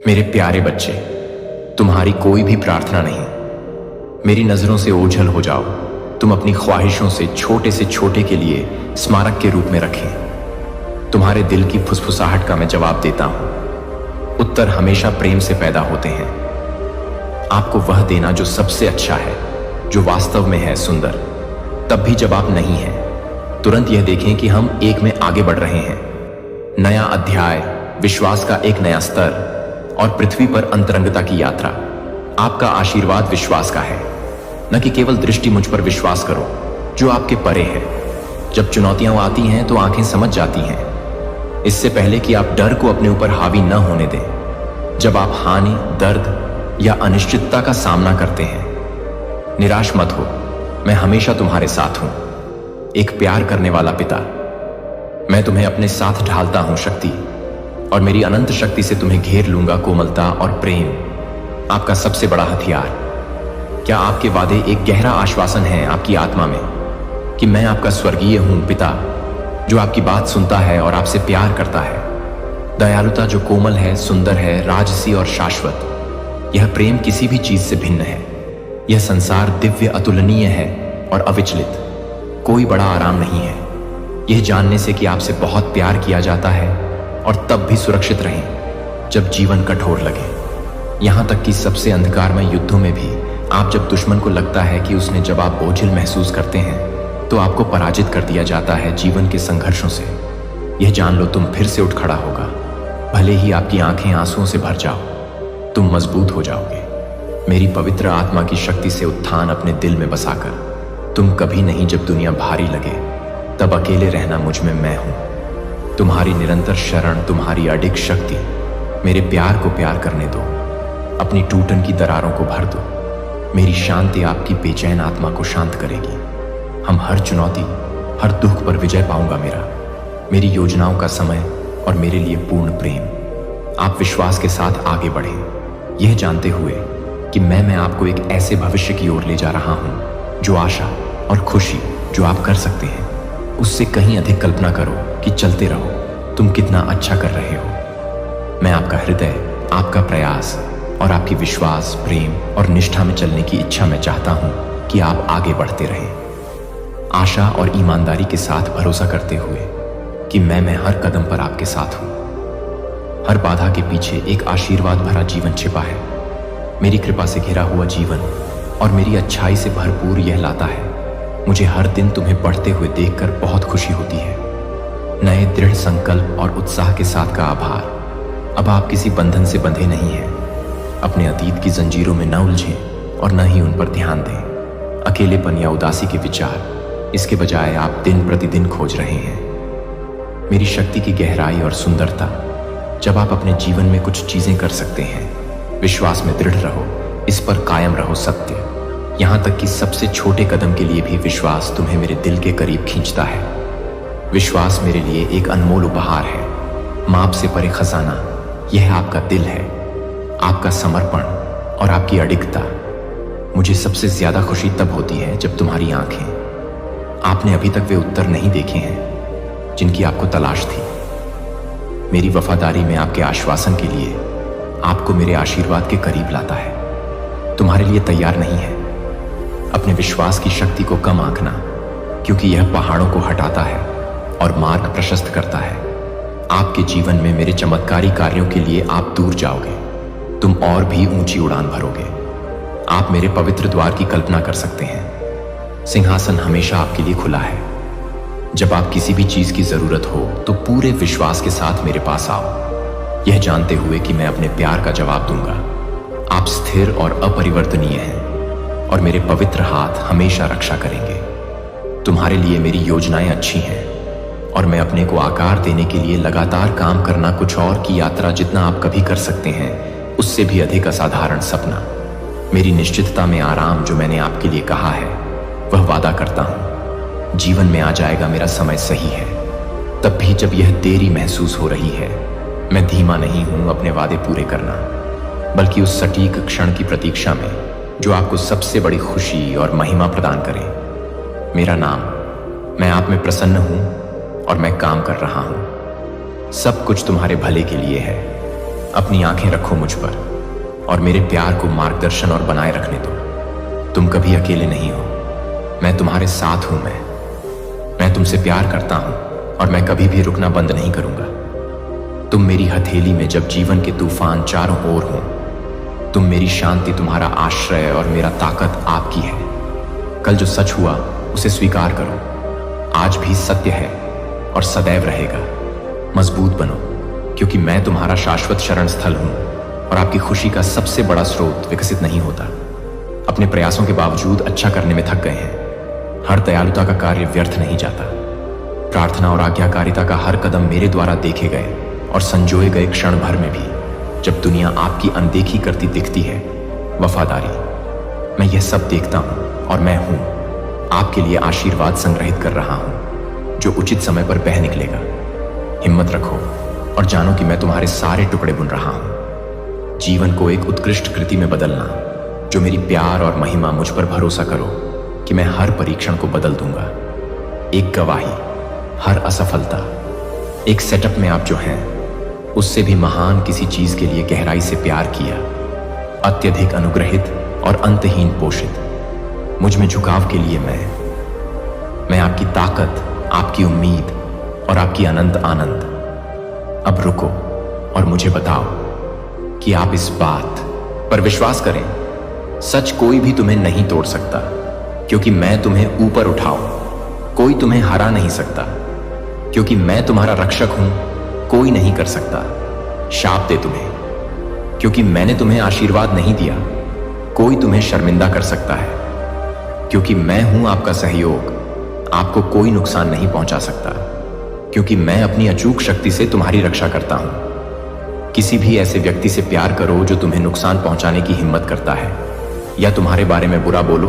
मेरे प्यारे बच्चे, तुम्हारी कोई भी प्रार्थना नहीं, मेरी नजरों से ओझल हो जाओ। तुम अपनी ख्वाहिशों से छोटे के लिए स्मारक के रूप में रखें। तुम्हारे दिल की फुसफुसाहट का मैं जवाब देता हूं। उत्तर हमेशा प्रेम से पैदा होते हैं। आपको वह देना जो सबसे अच्छा है, जो वास्तव में है सुंदर, तब भी जब आप नहीं हैं। तुरंत यह देखें कि हम एक में आगे बढ़ रहे हैं। नया अध्याय, विश्वास का एक नया स्तर और पृथ्वी पर अंतरंगता की यात्रा। आपका आशीर्वाद विश्वास का है, न कि केवल दृष्टि। मुझ पर विश्वास करो जो आपके परे है। जब चुनौतियां आती हैं तो आंखें समझ जाती हैं, इससे पहले कि आप डर को अपने ऊपर हावी न होने दें। जब आप हानि, दर्द या अनिश्चितता का सामना करते हैं, निराश मत हो। मैं हमेशा तुम्हारे साथ हूं, एक प्यार करने वाला पिता। मैं तुम्हें अपने साथ ढालता हूं शक्ति, और मेरी अनंत शक्ति से तुम्हें घेर लूंगा। कोमलता और प्रेम आपका सबसे बड़ा हथियार। क्या आपके वादे एक गहरा आश्वासन है आपकी आत्मा में कि मैं आपका स्वर्गीय हूं पिता, जो आपकी बात सुनता है और आपसे प्यार करता है। दयालुता जो कोमल है, सुंदर है, राजसी और शाश्वत। यह प्रेम किसी भी चीज से भिन्न है। यह संसार दिव्य, अतुलनीय है और अविचलित। कोई बड़ा आराम नहीं है यह जानने से कि आपसे बहुत प्यार किया जाता है, और तब भी सुरक्षित रहें जब जीवन कठोर लगे। यहां तक कि सबसे अंधकारमय युद्धों में भी आप जब दुश्मन को लगता है कि उसने, जब आप बोझिल महसूस करते हैं, तो आपको पराजित कर दिया जाता है जीवन के संघर्षों से। यह जान लो, तुम फिर से उठ खड़ा होगा। भले ही आपकी आंखें आंसुओं से भर जाओ, तुम मजबूत हो जाओगे। मेरी पवित्र आत्मा की शक्ति से उत्थान अपने दिल में बसाकर तुम कभी नहीं, जब दुनिया भारी लगे, तब अकेले रहना मुझ में मैं हूं। तुम्हारी निरंतर शरण, तुम्हारी अडिग शक्ति मेरे प्यार को प्यार करने दो। अपनी टूटन की दरारों को भर दो। मेरी शांति आपकी बेचैन आत्मा को शांत करेगी। हम हर चुनौती, हर दुख पर विजय पाऊंगा। मेरी योजनाओं का समय और मेरे लिए पूर्ण प्रेम। आप विश्वास के साथ आगे बढ़ें, यह जानते हुए कि मैं आपको एक ऐसे भविष्य की ओर ले जा रहा हूं जो आशा और खुशी जो आप कर सकते हैं, उससे कहीं अधिक कल्पना करो कि चलते रहो। तुम कितना अच्छा कर रहे हो। मैं आपका हृदय, आपका प्रयास और आपकी विश्वास, प्रेम और निष्ठा में चलने की इच्छा मैं चाहता हूं कि आप आगे बढ़ते रहें, आशा और ईमानदारी के साथ भरोसा करते हुए कि मैं हर कदम पर आपके साथ हूं। हर बाधा के पीछे एक आशीर्वाद भरा जीवन छिपा है। मेरी कृपा से घिरा हुआ जीवन और मेरी अच्छाई से भरपूर यह लाता है। मुझे हर दिन तुम्हें बढ़ते हुए देखकर बहुत खुशी होती है। नए दृढ़ संकल्प और उत्साह के साथ का आभार। अब आप किसी बंधन से बंधे नहीं हैं। अपने अतीत की जंजीरों में न उलझें और न ही उन पर ध्यान दें। अकेलेपन या उदासी के विचार, इसके बजाय आप दिन प्रतिदिन खोज रहे हैं मेरी शक्ति की गहराई और सुंदरता। जब आप अपने जीवन में कुछ चीजें कर सकते हैं, विश्वास में दृढ़ रहो, इस पर कायम रहो। सत्य, यहां तक कि सबसे छोटे कदम के लिए भी विश्वास तुम्हें मेरे दिल के करीब खींचता है। विश्वास मेरे लिए एक अनमोल उपहार है, माप से परे खजाना। यह आपका दिल है, आपका समर्पण और आपकी अडिगता। मुझे सबसे ज्यादा खुशी तब होती है जब तुम्हारी आंखें, आपने अभी तक वे उत्तर नहीं देखे हैं जिनकी आपको तलाश थी। मेरी वफादारी में आपके आश्वासन के लिए आपको मेरे आशीर्वाद के करीब लाता है। तुम्हारे लिए तैयार नहीं है। अपने विश्वास की शक्ति को कम आंकना, क्योंकि यह पहाड़ों को हटाता है और मार्ग प्रशस्त करता है। आपके जीवन में मेरे चमत्कारी कार्यों के लिए आप दूर जाओगे। तुम और भी ऊंची उड़ान भरोगे। आप मेरे पवित्र द्वार की कल्पना कर सकते हैं। सिंहासन हमेशा आपके लिए खुला है। जब आप किसी भी चीज की जरूरत हो तो पूरे विश्वास के साथ मेरे पास आओ, यह जानते हुए कि मैं अपने प्यार का जवाब दूंगा। आप स्थिर और अपरिवर्तनीय हैं, और मेरे पवित्र हाथ हमेशा रक्षा करेंगे। तुम्हारे लिए मेरी योजनाएं अच्छी हैं, और मैं अपने को आकार देने के लिए लगातार काम करना, कुछ और की यात्रा जितना आप कभी कर सकते हैं, उससे भी अधिक असाधारण सपना। मेरी निश्चितता में आराम, जो मैंने आपके लिए कहा है, वह वादा करता हूं जीवन में आ जाएगा। मेरा समय सही है। तब भी जब यह देरी महसूस हो रही है, मैं धीमा नहीं हूं अपने वादे पूरे करना, बल्कि उस सटीक क्षण की प्रतीक्षा में जो आपको सबसे बड़ी खुशी और महिमा प्रदान करे। मेरा नाम, मैं आप में प्रसन्न हूं और मैं काम कर रहा हूं। सब कुछ तुम्हारे भले के लिए है। अपनी आंखें रखो मुझ पर और मेरे प्यार को मार्गदर्शन और बनाए रखने दो। तुम कभी अकेले नहीं हो, मैं तुम्हारे साथ हूं। मैं तुमसे प्यार करता हूं और मैं कभी भी रुकना बंद नहीं करूंगा। तुम मेरी हथेली में जब जीवन के तूफान चारों ओर हों, तुम मेरी शांति, तुम्हारा आश्रय और मेरा ताकत आपकी है। कल जो सच हुआ उसे स्वीकार करो, आज भी सत्य है और सदैव रहेगा। मजबूत बनो, क्योंकि मैं तुम्हारा शाश्वत शरण स्थल हूं और आपकी खुशी का सबसे बड़ा स्रोत विकसित नहीं होता। अपने प्रयासों के बावजूद अच्छा करने में थक गए हैं। हर दयालुता का कार्य व्यर्थ नहीं जाता। प्रार्थना और आज्ञाकारिता का हर कदम मेरे द्वारा देखे गए और संजोए गए क्षण भर में भी जब दुनिया आपकी अनदेखी करती दिखती है, वफादारी, मैं यह सब देखता हूं और मैं हूं आपके लिए आशीर्वाद संग्रहित कर रहा हूं जो उचित समय पर बह निकलेगा। हिम्मत रखो और जानो कि मैं तुम्हारे सारे टुकड़े बुन रहा हूं। जीवन को एक उत्कृष्ट कृति में बदलना, जो मेरी प्यार और महिमा, मुझ पर भरोसा करो कि मैं हर परीक्षण को बदल दूंगा। एक गवाही, हर असफलता, एक सेटअप में आप जो हैं उससे भी महान किसी चीज के लिए गहराई से प्यार किया, अत्यधिक अनुग्रहित और अंतहीन पोषित। मुझ में झुकाव के लिए मैं आपकी ताकत, आपकी उम्मीद और आपकी अनंत आनंद। अब रुको और मुझे बताओ कि आप इस बात पर विश्वास करें, सच कोई भी तुम्हें नहीं तोड़ सकता, क्योंकि मैं तुम्हें ऊपर उठाऊं, कोई तुम्हें हरा नहीं सकता, क्योंकि मैं तुम्हारा रक्षक हूं, कोई नहीं कर सकता। शाप दे तुम्हें, क्योंकि मैंने तुम्हें आशीर्वाद नहीं दिया, कोई तुम्हें शर्मिंदा कर सकता है, क्योंकि मैं हूं आपका सहयोग, आपको कोई नुकसान नहीं पहुंचा सकता, क्योंकि मैं अपनी अचूक शक्ति से तुम्हारी रक्षा करता हूं। किसी भी ऐसे व्यक्ति से प्यार करो जो तुम्हें नुकसान पहुंचाने की हिम्मत करता है या तुम्हारे बारे में बुरा बोलो,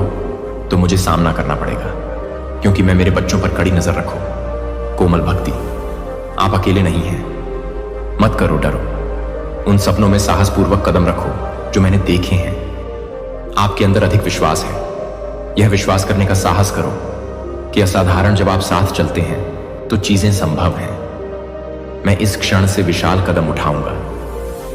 तो मुझे सामना करना पड़ेगा, क्योंकि मैं मेरे बच्चों पर कड़ी नजर रखो। कोमल भक्ति, आप अकेले नहीं हैं। मत करो डरो, उन सपनों में साहसपूर्वक कदम रखो जो मैंने देखे हैं। आपके अंदर अधिक विश्वास है, यह विश्वास करने का साहस करो कि असाधारण जब आप साथ चलते हैं तो चीजें संभव हैं। मैं इस क्षण से विशाल कदम उठाऊंगा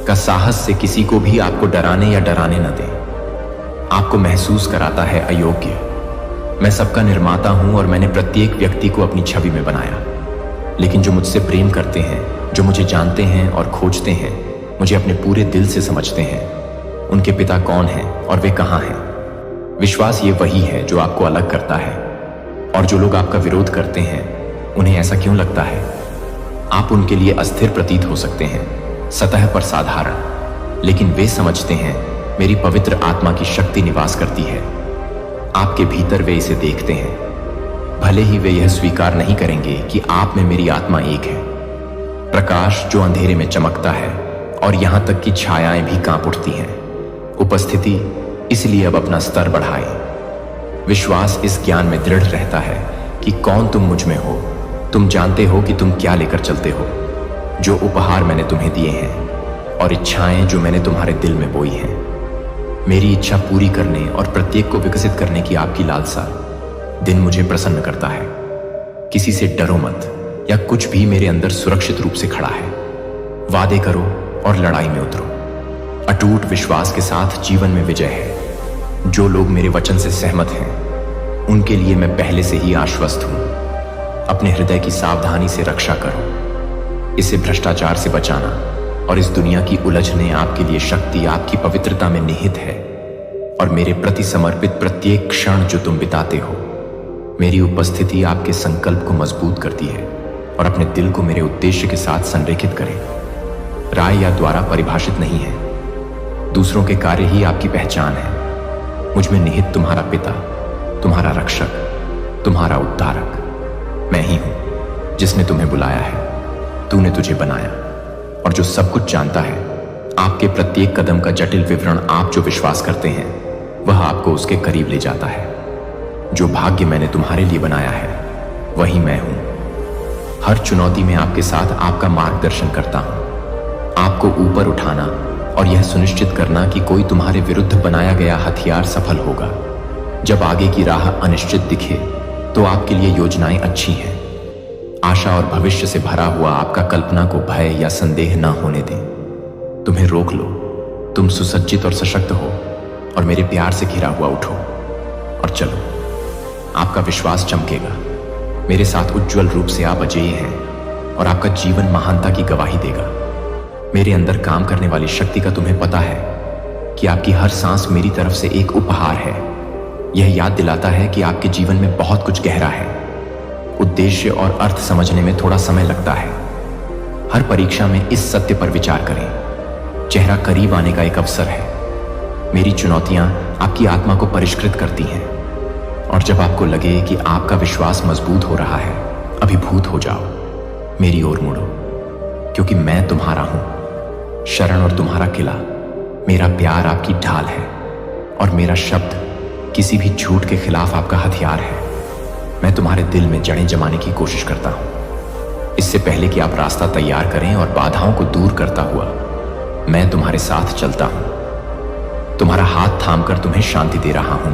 का साहस से किसी को भी आपको डराने या डराने न दें। आपको महसूस कराता है अयोग्य। मैं सबका निर्माता हूं और मैंने प्रत्येक व्यक्ति को अपनी छवि में बनाया, लेकिन जो मुझसे प्रेम करते हैं, जो मुझे जानते हैं और खोजते हैं, मुझे अपने पूरे दिल से समझते हैं, उनके पिता कौन हैं और वे कहां हैं। विश्वास ये वही है जो आपको अलग करता है, और जो लोग आपका विरोध करते हैं उन्हें ऐसा क्यों लगता है? आप उनके लिए अस्थिर प्रतीत हो सकते हैं, सतह पर साधारण, लेकिन वे समझते हैं मेरी पवित्र आत्मा की शक्ति निवास करती है। आपके भीतर वे इसे देखते हैं, भले ही वे यह स्वीकार नहीं करेंगे कि आप में मेरी आत्मा एक है। प्रकाश जो अंधेरे में चमकता है और यहां तक कि छायाएं भी कांप उठती हैं। उपस्थिति, इसलिए अब अपना स्तर बढ़ाए। विश्वास इस ज्ञान में दृढ़ रहता है कि कौन तुम मुझ में हो। तुम जानते हो कि तुम क्या लेकर चलते हो, जो उपहार मैंने तुम्हें दिए हैं और इच्छाएं जो मैंने तुम्हारे दिल में बोई हैं। मेरी इच्छा पूरी करने और प्रत्येक को विकसित करने की आपकी लालसा दिन मुझे प्रसन्न करता है। किसी से डरो मत, या कुछ भी मेरे अंदर सुरक्षित रूप से खड़ा है। वादे करो और लड़ाई में उतरो। अटूट विश्वास के साथ जीवन में विजय है। जो लोग मेरे वचन से सहमत हैं उनके लिए मैं पहले से ही आश्वस्त हूं। अपने हृदय की सावधानी से रक्षा करो, इसे भ्रष्टाचार से बचाना और इस दुनिया की उलझने आपके लिए शक्ति आपकी पवित्रता में निहित है। और मेरे प्रति समर्पित प्रत्येक क्षण जो तुम बिताते हो, मेरी उपस्थिति आपके संकल्प को मजबूत करती है और अपने दिल को मेरे उद्देश्य के साथ संरेखित करें। राय या द्वारा परिभाषित नहीं है, दूसरों के कार्य ही आपकी पहचान है। मुझ में निहित तुम्हारा पिता, तुम्हारा रक्षक, तुम्हारा उद्धारक मैं ही हूं, जिसने तुम्हें बुलाया है, तूने तुझे बनाया और जो सब कुछ जानता है। आपके प्रत्येक कदम का जटिल विवरण आप जो विश्वास करते हैं वह आपको उसके करीब ले जाता है। जो भाग्य मैंने तुम्हारे लिए बनाया है वही मैं हूं। हर चुनौती में आपके साथ आपका मार्गदर्शन करता हूं, आपको ऊपर उठाना और यह सुनिश्चित करना कि कोई तुम्हारे विरुद्ध बनाया गया हथियार सफल होगा। जब आगे की राह अनिश्चित दिखे तो आपके लिए योजनाएं अच्छी हैं। आशा और भविष्य से भरा हुआ आपका कल्पना को भय या संदेह न होने दें। तुम्हें रोक लो। तुम सुसज्जित और सशक्त हो और मेरे प्यार से घिरा हुआ उठो और चलो। आपका विश्वास चमकेगा। मेरे साथ उज्जवल रूप से आप अजेय हैं और आपका जीवन महानता की गवाही देगा। मेरे अंदर काम करने वाली शक्ति का तुम्हें पता है कि आपकी हर सांस मेरी तरफ से एक उपहार है। यह याद दिलाता है कि आपके जीवन में बहुत कुछ गहरा है। उद्देश्य और अर्थ समझने में थोड़ा समय लगता है। हर परीक्षा में इस सत्य पर विचार करें, चेहरा करीब आने का एक अवसर है। मेरी चुनौतियां आपकी आत्मा को परिष्कृत करती हैं और जब आपको लगे कि आपका विश्वास मजबूत हो रहा है, अभिभूत हो जाओ, मेरी ओर मुड़ो, क्योंकि मैं तुम्हारा हूं। शरण और तुम्हारा किला, मेरा प्यार आपकी ढाल है और मेरा शब्द किसी भी झूठ के खिलाफ आपका हथियार है। मैं तुम्हारे दिल में जड़ें जमाने की कोशिश करता हूं। इससे पहले कि आप रास्ता तैयार करें और बाधाओं को दूर करता हुआ मैं तुम्हारे साथ चलता हूं। तुम्हारा हाथ थामकर तुम्हें शांति दे रहा हूं।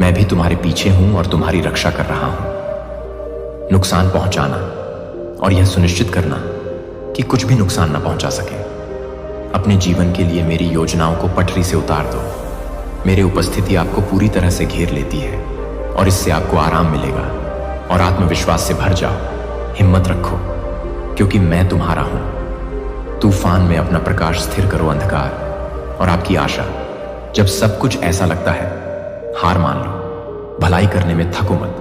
मैं भी तुम्हारे पीछे हूं और तुम्हारी रक्षा कर रहा हूं। नुकसान पहुंचाना और यह सुनिश्चित करना कि कुछ भी नुकसान न पहुंचा सके। अपने जीवन के लिए मेरी योजनाओं को पटरी से उतार दो। मेरी उपस्थिति आपको पूरी तरह से घेर लेती है और इससे आपको आराम मिलेगा और आत्मविश्वास से भर जाओ। हिम्मत रखो, क्योंकि मैं तुम्हारा हूं। तूफान में अपना प्रकाश स्थिर करो अंधकार और आपकी आशा। जब सब कुछ ऐसा लगता है, हार मान लो। भलाई करने में थको मत।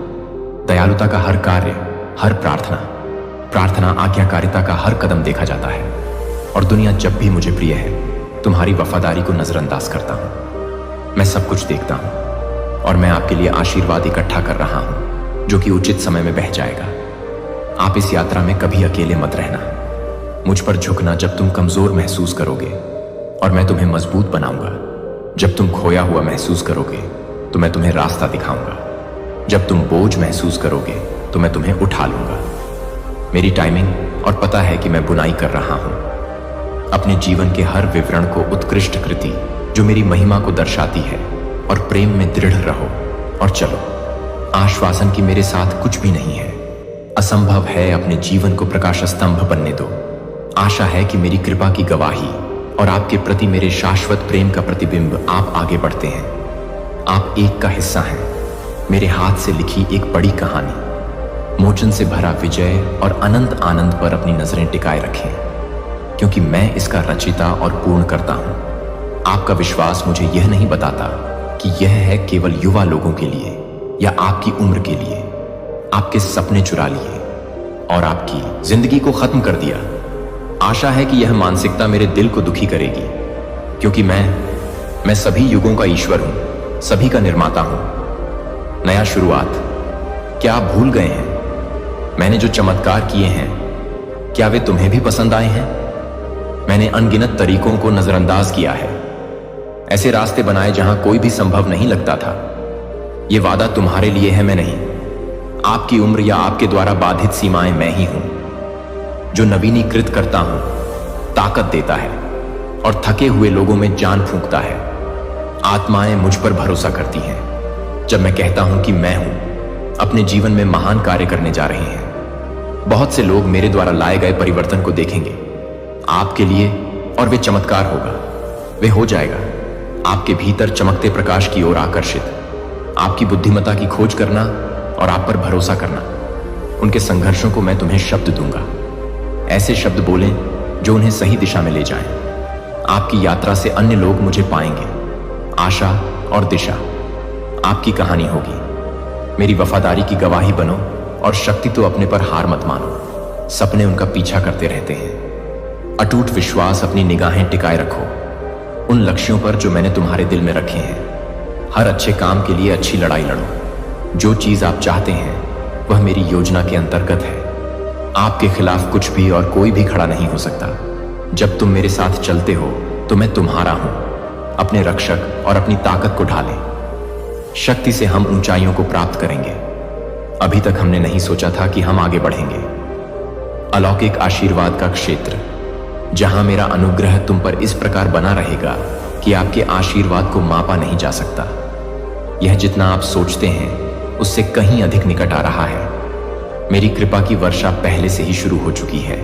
दयालुता का हर कार्य, हर प्रार्थना आज्ञाकारिता का हर कदम देखा जाता है और दुनिया जब भी मुझे प्रिय है, तुम्हारी वफादारी को नजरअंदाज करता हूं। मैं सब कुछ देखता हूं और मैं आपके लिए आशीर्वाद इकट्ठा कर रहा हूं, जो कि उचित समय में बह जाएगा। आप इस यात्रा में कभी अकेले मत रहना। मुझ पर झुकना जब तुम कमजोर महसूस करोगे और मैं तुम्हें मजबूत बनाऊंगा। जब तुम खोया हुआ महसूस करोगे तो मैं तुम्हें रास्ता दिखाऊंगा। जब तुम बोझ महसूस करोगे तो मैं तुम्हें उठा लूंगा। मेरी टाइमिंग और पता है कि मैं बुनाई कर रहा हूं। अपने जीवन के हर विवरण को उत्कृष्ट कृति जो मेरी महिमा को दर्शाती है और प्रेम में दृढ़ रहो और चलो। आश्वासन कि मेरे साथ कुछ भी नहीं है, असंभव है अपने जीवन को प्रकाश स्तंभ बनने दो। आशा है कि मेरी कृपा की गवाही और आपके प्रति मेरे शाश्वत प्रेम का प्रतिबिंब आप आगे बढ़ते हैं। आप एक का हिस्सा हैं, मेरे हाथ से लिखी एक बड़ी कहानी। मोचन से भरा विजय और अनंत आनंद पर अपनी नजरें टिकाए रखें, क्योंकि मैं इसका रचिता और पूर्ण करता हूं। आपका विश्वास मुझे यह नहीं बताता कि यह है केवल युवा लोगों के लिए या आपकी उम्र के लिए। आपके सपने चुरा लिए और आपकी जिंदगी को खत्म कर दिया। आशा है कि यह मानसिकता मेरे दिल को दुखी करेगी, क्योंकि मैं सभी युगों का ईश्वर हूं, सभी का निर्माता हूं। नया शुरुआत, क्या आप भूल गए हैं मैंने जो चमत्कार किए हैं, क्या वे तुम्हें भी पसंद आए हैं? मैंने अनगिनत तरीकों को नजरअंदाज किया है, ऐसे रास्ते बनाए जहां कोई भी संभव नहीं लगता था। यह वादा तुम्हारे लिए है, मैं नहीं। आपकी उम्र या आपके द्वारा बाधित सीमाएं मैं ही हूं, जो नवीनीकृत करता हूं, ताकत देता है और थके हुए लोगों में जान फूंकता है। आत्माएं मुझ पर भरोसा करती हैं जब मैं कहता हूं कि मैं हूं। अपने जीवन में महान कार्य करने जा रहे हैं। बहुत से लोग मेरे द्वारा लाए गए परिवर्तन को देखेंगे आपके लिए और वे चमत्कार होगा। वे हो जाएगा आपके भीतर चमकते प्रकाश की ओर आकर्षित। आपकी बुद्धिमत्ता की खोज करना और आप पर भरोसा करना। उनके संघर्षों को मैं तुम्हें शब्द दूंगा, ऐसे शब्द बोलें जो उन्हें सही दिशा में ले जाएं। आपकी यात्रा से अन्य लोग मुझे पाएंगे। आशा और दिशा आपकी कहानी होगी। मेरी वफादारी की गवाही बनो और शक्ति तो अपने पर हार मत मानो। सपने उनका पीछा करते रहते हैं। अटूट विश्वास, अपनी निगाहें टिकाए रखो उन लक्ष्यों पर जो मैंने तुम्हारे दिल में रखे हैं। हर अच्छे काम के लिए अच्छी लड़ाई लड़ो। जो चीज आप चाहते हैं वह मेरी योजना के अंतर्गत है। आपके खिलाफ कुछ भी और कोई भी खड़ा नहीं हो सकता। जब तुम मेरे साथ चलते हो तो मैं तुम्हारा हूं। अपने रक्षक और अपनी ताकत को ढालें। शक्ति से हम ऊंचाइयों को प्राप्त करेंगे। अभी तक हमने नहीं सोचा था कि हम आगे बढ़ेंगे। अलौकिक आशीर्वाद का क्षेत्र, जहां मेरा अनुग्रह तुम पर इस प्रकार बना रहेगा कि आपके आशीर्वाद को मापा नहीं जा सकता। यह जितना आप सोचते हैं उससे कहीं अधिक निकट आ रहा है। मेरी कृपा की वर्षा पहले से ही शुरू हो चुकी है।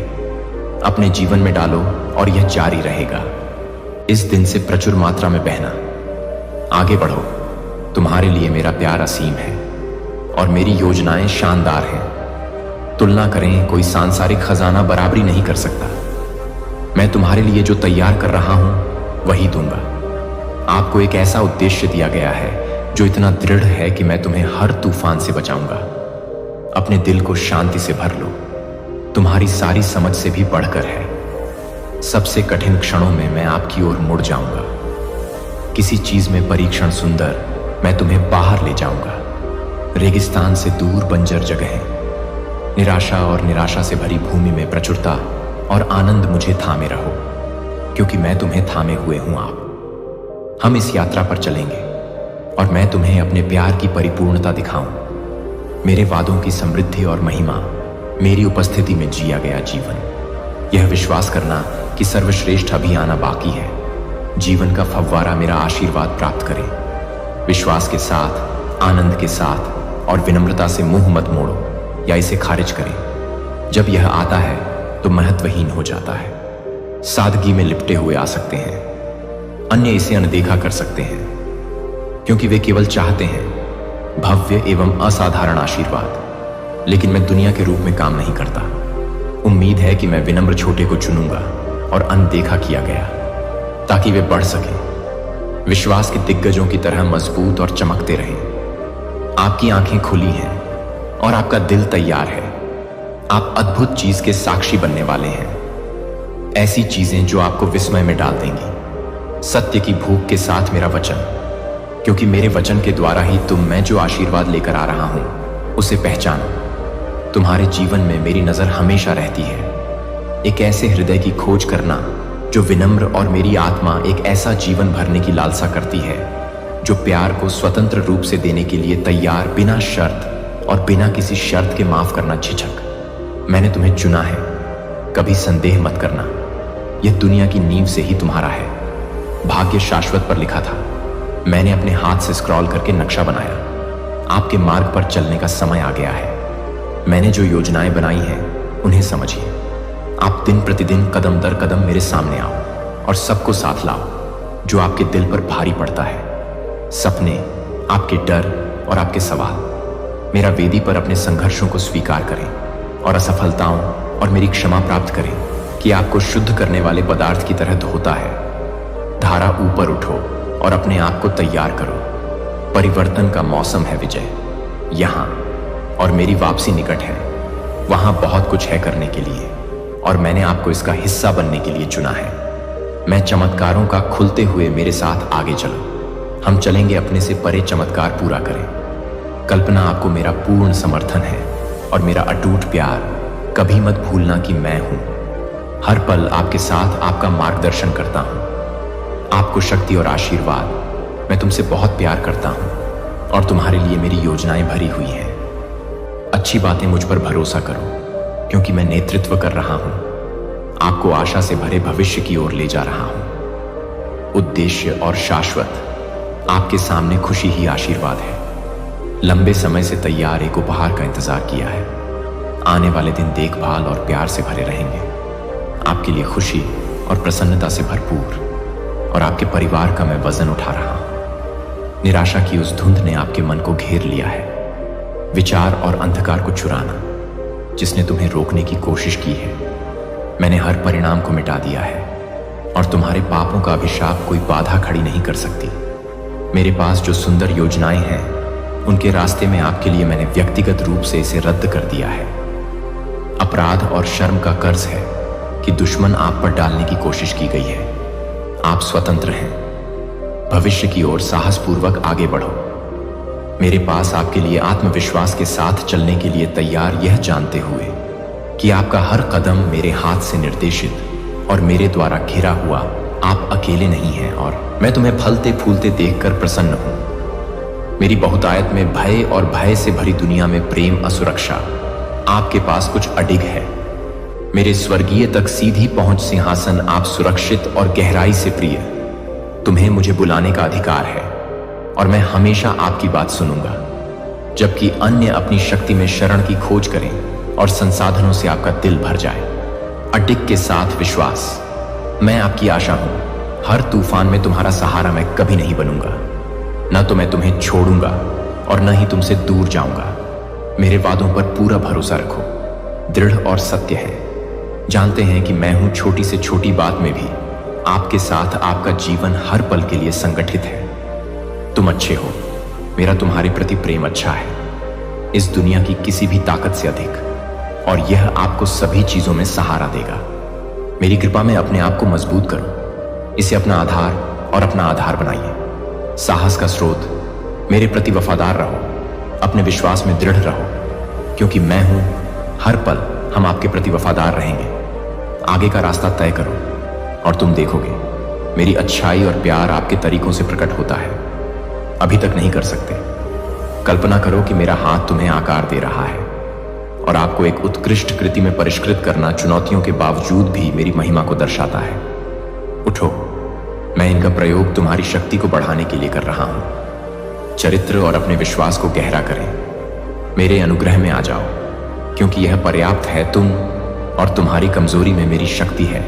अपने जीवन में डालो और यह जारी रहेगा। इस दिन से प्रचुर मात्रा में बहना। आगे बढ़ो, तुम्हारे लिए मेरा प्यार असीम है और मेरी योजनाएं शानदार हैं। तुलना करें, कोई सांसारिक खजाना बराबरी नहीं कर सकता। मैं तुम्हारे लिए जो तैयार कर रहा हूं वही दूंगा। आपको एक ऐसा उद्देश्य दिया गया है जो इतना दृढ़ है कि मैं तुम्हें हर तूफान से बचाऊंगा। अपने दिल को शांति से भर लो, तुम्हारी सारी समझ से भी बढ़कर है। सबसे कठिन क्षणों में मैं आपकी ओर मुड़ जाऊंगा। किसी चीज में परीक्षण सुंदर, मैं तुम्हें बाहर ले जाऊंगा। रेगिस्तान से दूर बंजर जगहें, निराशा और निराशा से भरी भूमि में प्रचुरता और आनंद मुझे थामे रहो, क्योंकि मैं तुम्हें थामे हुए हूं। आप हम इस यात्रा पर चलेंगे और मैं तुम्हें अपने प्यार की परिपूर्णता दिखाऊं। मेरे वादों की समृद्धि और महिमा, मेरी उपस्थिति में जिया गया जीवन। यह विश्वास करना कि सर्वश्रेष्ठ अभी आना बाकी है। जीवन का फव्वारा मेरा आशीर्वाद प्राप्त करे। विश्वास के साथ, आनंद के साथ और विनम्रता से मुंह मत मोड़ो या इसे खारिज करें। जब यह आता है तो महत्वहीन हो जाता है। सादगी में लिपटे हुए आ सकते हैं, अन्य इसे अनदेखा कर सकते हैं, क्योंकि वे केवल चाहते हैं भव्य एवं असाधारण आशीर्वाद। लेकिन मैं दुनिया के रूप में काम नहीं करता। उम्मीद है कि मैं विनम्र छोटे को चुनूंगा और अनदेखा किया गया, ताकि वे बढ़ सकें, विश्वास के दिग्गजों की तरह मजबूत और चमकते रहें। आपकी आंखें खुली हैं और आपका दिल तैयार है। आप अद्भुत चीज के साक्षी बनने वाले हैं, ऐसी चीजें जो आपको विस्मय में डाल देंगी। सत्य की भूख के साथ मेरा वचन, क्योंकि मेरे वचन के द्वारा ही मैं जो आशीर्वाद लेकर आ रहा हूं उसे पहचानो। तुम्हारे जीवन में मेरी नजर हमेशा रहती है। एक ऐसे हृदय की खोज करना जो विनम्र, और मेरी आत्मा एक ऐसा जीवन भरने की लालसा करती है जो प्यार को स्वतंत्र रूप से देने के लिए तैयार, बिना शर्त और बिना किसी शर्त के माफ करना झिझक। मैंने तुम्हें चुना है, कभी संदेह मत करना। यह दुनिया की नींव से ही तुम्हारा है। भाग्य शाश्वत पर लिखा था। मैंने अपने हाथ से स्क्रॉल करके नक्शा बनाया। आपके मार्ग पर चलने का समय आ गया है। मैंने जो योजनाएं बनाई हैं उन्हें समझिए। आप दिन प्रतिदिन कदम दर कदम मेरे सामने आओ और सबको साथ लाओ जो आपके दिल पर भारी पड़ता है। सपने, आपके डर और आपके सवाल। मेरा वेदी पर अपने संघर्षों को स्वीकार करें और असफलताओं और मेरी क्षमा प्राप्त करें कि आपको शुद्ध करने वाले पदार्थ की तरह धोता है। धारा ऊपर उठो और अपने आप को तैयार करो। परिवर्तन का मौसम है विजय यहां, और मेरी वापसी निकट है। वहां बहुत कुछ है करने के लिए और मैंने आपको इसका हिस्सा बनने के लिए चुना है। मैं चमत्कारों का खुलते हुए मेरे साथ आगे चलो। हम चलेंगे अपने से परे चमत्कार पूरा करें। कल्पना, आपको मेरा पूर्ण समर्थन है और मेरा अटूट प्यार। कभी मत भूलना कि मैं हूं। हर पल आपके साथ आपका मार्गदर्शन करता हूं। आपको शक्ति और आशीर्वाद। मैं तुमसे बहुत प्यार करता हूं और तुम्हारे लिए मेरी योजनाएं भरी हुई हैं। अच्छी बातें मुझ पर भरोसा करो, क्योंकि मैं नेतृत्व कर रहा हूं। आपको आशा से भरे भविष्य की ओर ले जा रहा हूं। उद्देश्य और शाश्वत। आपके सामने खुशी ही आशीर्वाद है। लंबे समय से तैयार एक उपहार का इंतजार किया है। आने वाले दिन देखभाल और प्यार से भरे रहेंगे। आपके लिए खुशी और प्रसन्नता से भरपूर, और आपके परिवार का मैं वजन उठा रहा हूं। निराशा की उस धुंध ने आपके मन को घेर लिया है। विचार और अंधकार को चुराना जिसने तुम्हें रोकने की कोशिश की है। मैंने हर परिणाम को मिटा दिया है और तुम्हारे पापों का अभिशाप कोई बाधा खड़ी नहीं कर सकती। मेरे पास जो सुंदर योजनाएं हैं उनके रास्ते में आपके लिए मैंने व्यक्तिगत रूप से इसे रद्द कर दिया है। अपराध और शर्म का कर्ज है कि दुश्मन आप पर डालने की कोशिश की गई है। आप स्वतंत्र हैं। भविष्य की ओर साहसपूर्वक आगे बढ़ो। मेरे पास आपके लिए आत्मविश्वास के साथ चलने के लिए तैयार, यह जानते हुए कि आपका हर कदम मेरे हाथ से निर्देशित और मेरे द्वारा घिरा हुआ। आप अकेले नहीं हैं और मैं तुम्हें फलते फूलते देखकर प्रसन्न हूं। मेरी बहुतायत में भय और भय से भरी दुनिया में प्रेम, असुरक्षा। आपके पास कुछ अडिग है। मेरे स्वर्गीय तक सीधी पहुंच सिंहासन। आप सुरक्षित और गहराई से प्रिय। तुम्हें मुझे बुलाने का अधिकार है और मैं हमेशा आपकी बात सुनूंगा, जबकि अन्य अपनी शक्ति में शरण की खोज करें और संसाधनों से आपका दिल भर जाए। अडिग के साथ विश्वास। मैं आपकी आशा हूं। हर तूफान में तुम्हारा सहारा मैं कभी नहीं बनूंगा। न तो मैं तुम्हें छोड़ूंगा और न ही तुमसे दूर जाऊंगा। मेरे वादों पर पूरा भरोसा रखो, दृढ़ और सत्य है। जानते हैं कि मैं हूं छोटी से छोटी बात में भी आपके साथ। आपका जीवन हर पल के लिए संगठित है। तुम अच्छे हो, मेरा तुम्हारे प्रति प्रेम अच्छा है, इस दुनिया की किसी भी ताकत से अधिक, और यह आपको सभी चीजों में सहारा देगा। मेरी कृपा में अपने आप को मजबूत करो, इसे अपना आधार और अपना आधार बनाइए। साहस का स्रोत, मेरे प्रति वफादार रहो, अपने विश्वास में दृढ़ रहो, क्योंकि मैं हूं। हर पल हम आपके प्रति वफादार रहेंगे। आगे का रास्ता तय करो और तुम देखोगे मेरी अच्छाई और प्यार आपके तरीकों से प्रकट होता है। अभी तक नहीं कर सकते। कल्पना करो कि मेरा हाथ तुम्हें आकार दे रहा है और आपको एक उत्कृष्ट कृति में परिष्कृत करना चुनौतियों के बावजूद भी मेरी महिमा को दर्शाता है। उठो, मैं इनका प्रयोग तुम्हारी शक्ति को बढ़ाने के लिए कर रहा हूं। चरित्र और अपने विश्वास को गहरा करें। मेरे अनुग्रह में आ जाओ, क्योंकि यह पर्याप्त है। तुम और तुम्हारी कमजोरी में मेरी शक्ति है।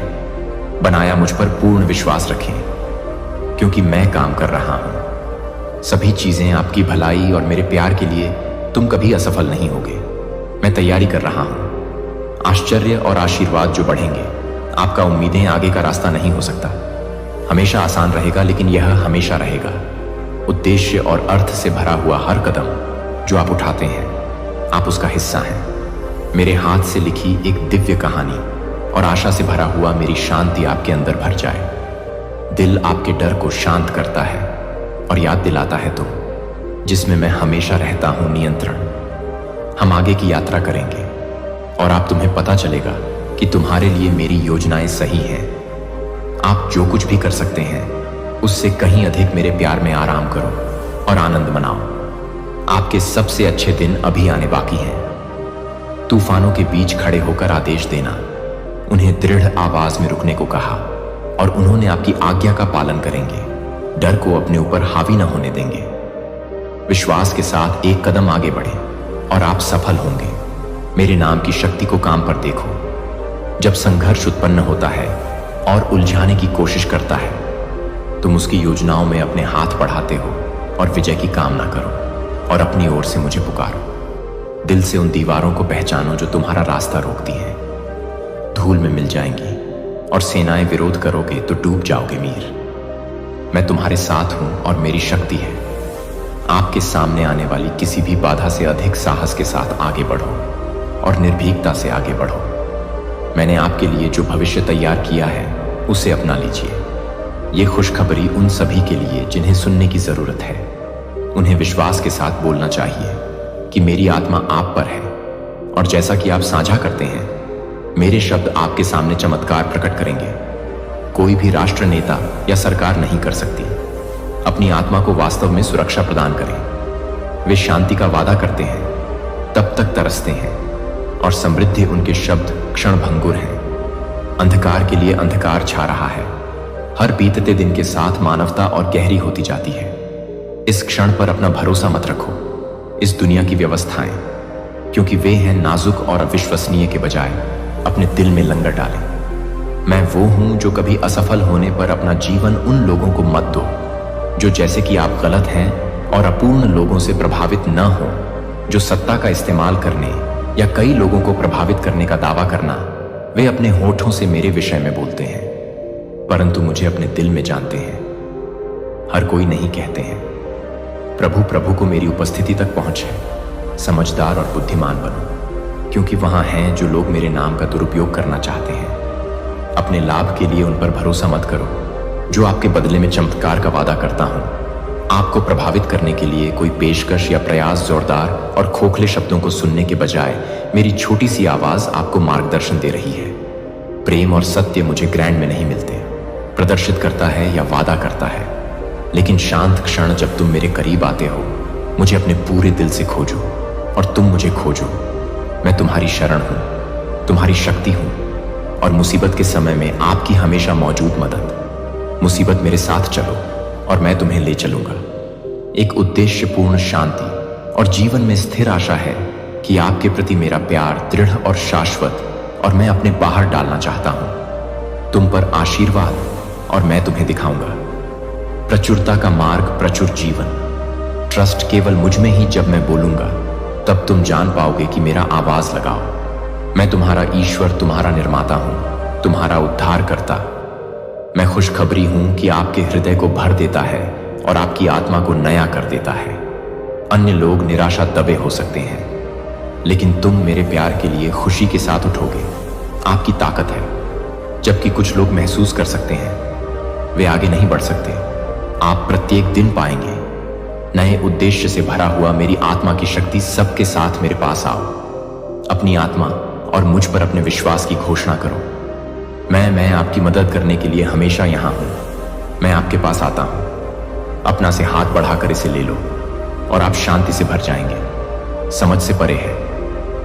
बनाया मुझ पर पूर्ण विश्वास रखें, क्योंकि मैं काम कर रहा हूं। सभी चीजें आपकी भलाई और मेरे प्यार के लिए। तुम कभी असफल नहीं होगे। मैं तैयारी कर रहा हूं। आश्चर्य और आशीर्वाद जो बढ़ेंगे। आपका उम्मीदें आगे का रास्ता नहीं हो सकता। हमेशा आसान रहेगा, लेकिन यह हमेशा रहेगा। उद्देश्य और अर्थ से भरा हुआ हर कदम जो आप उठाते हैं, आप उसका हिस्सा हैं। मेरे हाथ से लिखी एक दिव्य कहानी और आशा से भरा हुआ मेरी शांति आपके अंदर भर जाए। दिल आपके डर को शांत करता है और याद दिलाता है तुम, जिसमें मैं हमेशा रहता हूं नियंत्रण। हम आगे की यात्रा करेंगे और आप तुम्हें पता चलेगा कि तुम्हारे लिए मेरी योजनाएं सही हैं। आप जो कुछ भी कर सकते हैं, उससे कहीं अधिक मेरे प्यार में आराम करो और आनंद मनाओ। आपके सबसे अच्छे दिन अभी आने बाकी हैं। तूफानों के बीच खड़े होकर आदेश देना, उन्हें दृढ़ आवाज में रुकने को कहा, और उन्होंने आपकी आज्ञा का पालन करेंगे। डर को अपने ऊपर हावी न होने देंगे। विश्वास के साथ एक कदम आगे बढ़ें और आप सफल होंगे। मेरे नाम की शक्ति को काम पर देखो। जब संघर्ष उत्पन्न होता है और उलझाने की कोशिश करता है, तुम उसकी योजनाओं में अपने हाथ बढ़ाते हो और विजय की कामना करो और अपनी ओर से मुझे पुकारो। दिल से उन दीवारों को पहचानो जो तुम्हारा रास्ता रोकती हैं। धूल में मिल जाएंगी और सेनाएं विरोध करोगे तो डूब जाओगे मीर। मैं तुम्हारे साथ हूं और मेरी शक्ति है। आपके सामने आने वाली किसी भी बाधा से अधिक साहस के साथ आगे बढ़ो और निर्भीकता से आगे बढ़ो। मैंने आपके लिए जो भविष्य तैयार किया है, उसे अपना लीजिए। ये खुशखबरी उन सभी के लिए जिन्हें सुनने की जरूरत है। उन्हें विश्वास के साथ बोलना चाहिए कि मेरी आत्मा आप पर है, और जैसा कि आप साझा करते हैं, मेरे शब्द आपके सामने चमत्कार प्रकट करेंगे। कोई भी राष्ट्र नेता या सरकार नहीं कर सकती। अपनी आत्मा को वास्तव में सुरक्षा प्रदान करें। वे शांति का वादा करते हैं, तब तक तरसते हैं, और समृद्धि उनके शब्द क्षणभंगुर हैं। अंधकार के लिए अंधकार छा रहा है। हर बीतते दिन के साथ मानवता और गहरी होती जाती है। इस क्षण पर अपना भरोसा मत रखो, इस दुनिया की व्यवस्थाएं, क्योंकि वे हैं नाजुक और अविश्वसनीय के बजाय अपने दिल में लंगर डालें। मैं वो हूं जो कभी असफल होने पर अपना जीवन उन लोगों को मत दो जो जैसे कि आप गलत हैं, और अपूर्ण लोगों से प्रभावित न हो जो सत्ता का इस्तेमाल करने या कई लोगों को प्रभावित करने का दावा करना। वे अपने होठों से मेरे विषय में बोलते हैं, परंतु मुझे अपने दिल में जानते हैं। हर कोई नहीं कहते हैं। प्रभु प्रभु को मेरी उपस्थिति तक पहुंच है। समझदार और बुद्धिमान बनो, क्योंकि वहां हैं जो लोग मेरे नाम का दुरुपयोग करना चाहते हैं। अपने लाभ के लिए उन पर भरोसा मत करो जो आपके बदले में चमत्कार का वादा करता हूं। आपको प्रभावित करने के लिए कोई पेशकश या प्रयास जोरदार और खोखले शब्दों को सुनने के बजाय मेरी छोटी सी आवाज आपको मार्गदर्शन दे रही है। प्रेम और सत्य मुझे ग्रैंड में नहीं मिलते, प्रदर्शित करता है या वादा करता है, लेकिन शांत क्षण जब तुम मेरे करीब आते हो, मुझे अपने पूरे दिल से खोजो और तुम मुझे खोजो। मैं तुम्हारी शरण हूं, तुम्हारी शक्ति हूं, और मुसीबत के समय में आपकी हमेशा मौजूद मदद। मुसीबत मेरे साथ चलो और मैं तुम्हें ले चलूंगा। एक उद्देश्यपूर्ण शांति और जीवन में स्थिर आशा है कि आपके प्रति मेरा प्यार दृढ़ और शाश्वत और मैं अपने बाहर डालना चाहता हूं। तुम पर आशीर्वाद और मैं तुम्हें दिखाऊंगा प्रचुरता का मार्ग, प्रचुर जीवन। ट्रस्ट केवल मुझ में ही जब मैं बोलूंगा तब तुम जान पाओगे कि मेरा आवाज लगाओ। मैं तुम्हारा ईश्वर, तुम्हारा निर्माता हूं, तुम्हारा उद्धार करता। मैं खुशखबरी हूं कि आपके हृदय को भर देता है और आपकी आत्मा को नया कर देता है। अन्य लोग निराशा दबे हो सकते हैं, लेकिन तुम मेरे प्यार के लिए खुशी के साथ उठोगे। आपकी ताकत है। जबकि कुछ लोग महसूस कर सकते हैं, वे आगे नहीं बढ़ सकते। आप प्रत्येक दिन पाएंगे नए उद्देश्य से भरा हुआ मेरी आत्मा की शक्ति। सबके साथ मेरे पास आओ। अपनी आत्मा और मुझ पर अपने विश्वास की घोषणा करो। मैं आपकी मदद करने के लिए हमेशा यहां हूं। मैं आपके पास आता हूं। अपना से हाथ बढ़ाकर इसे ले लो और आप शांति से भर जाएंगे। समझ से परे है।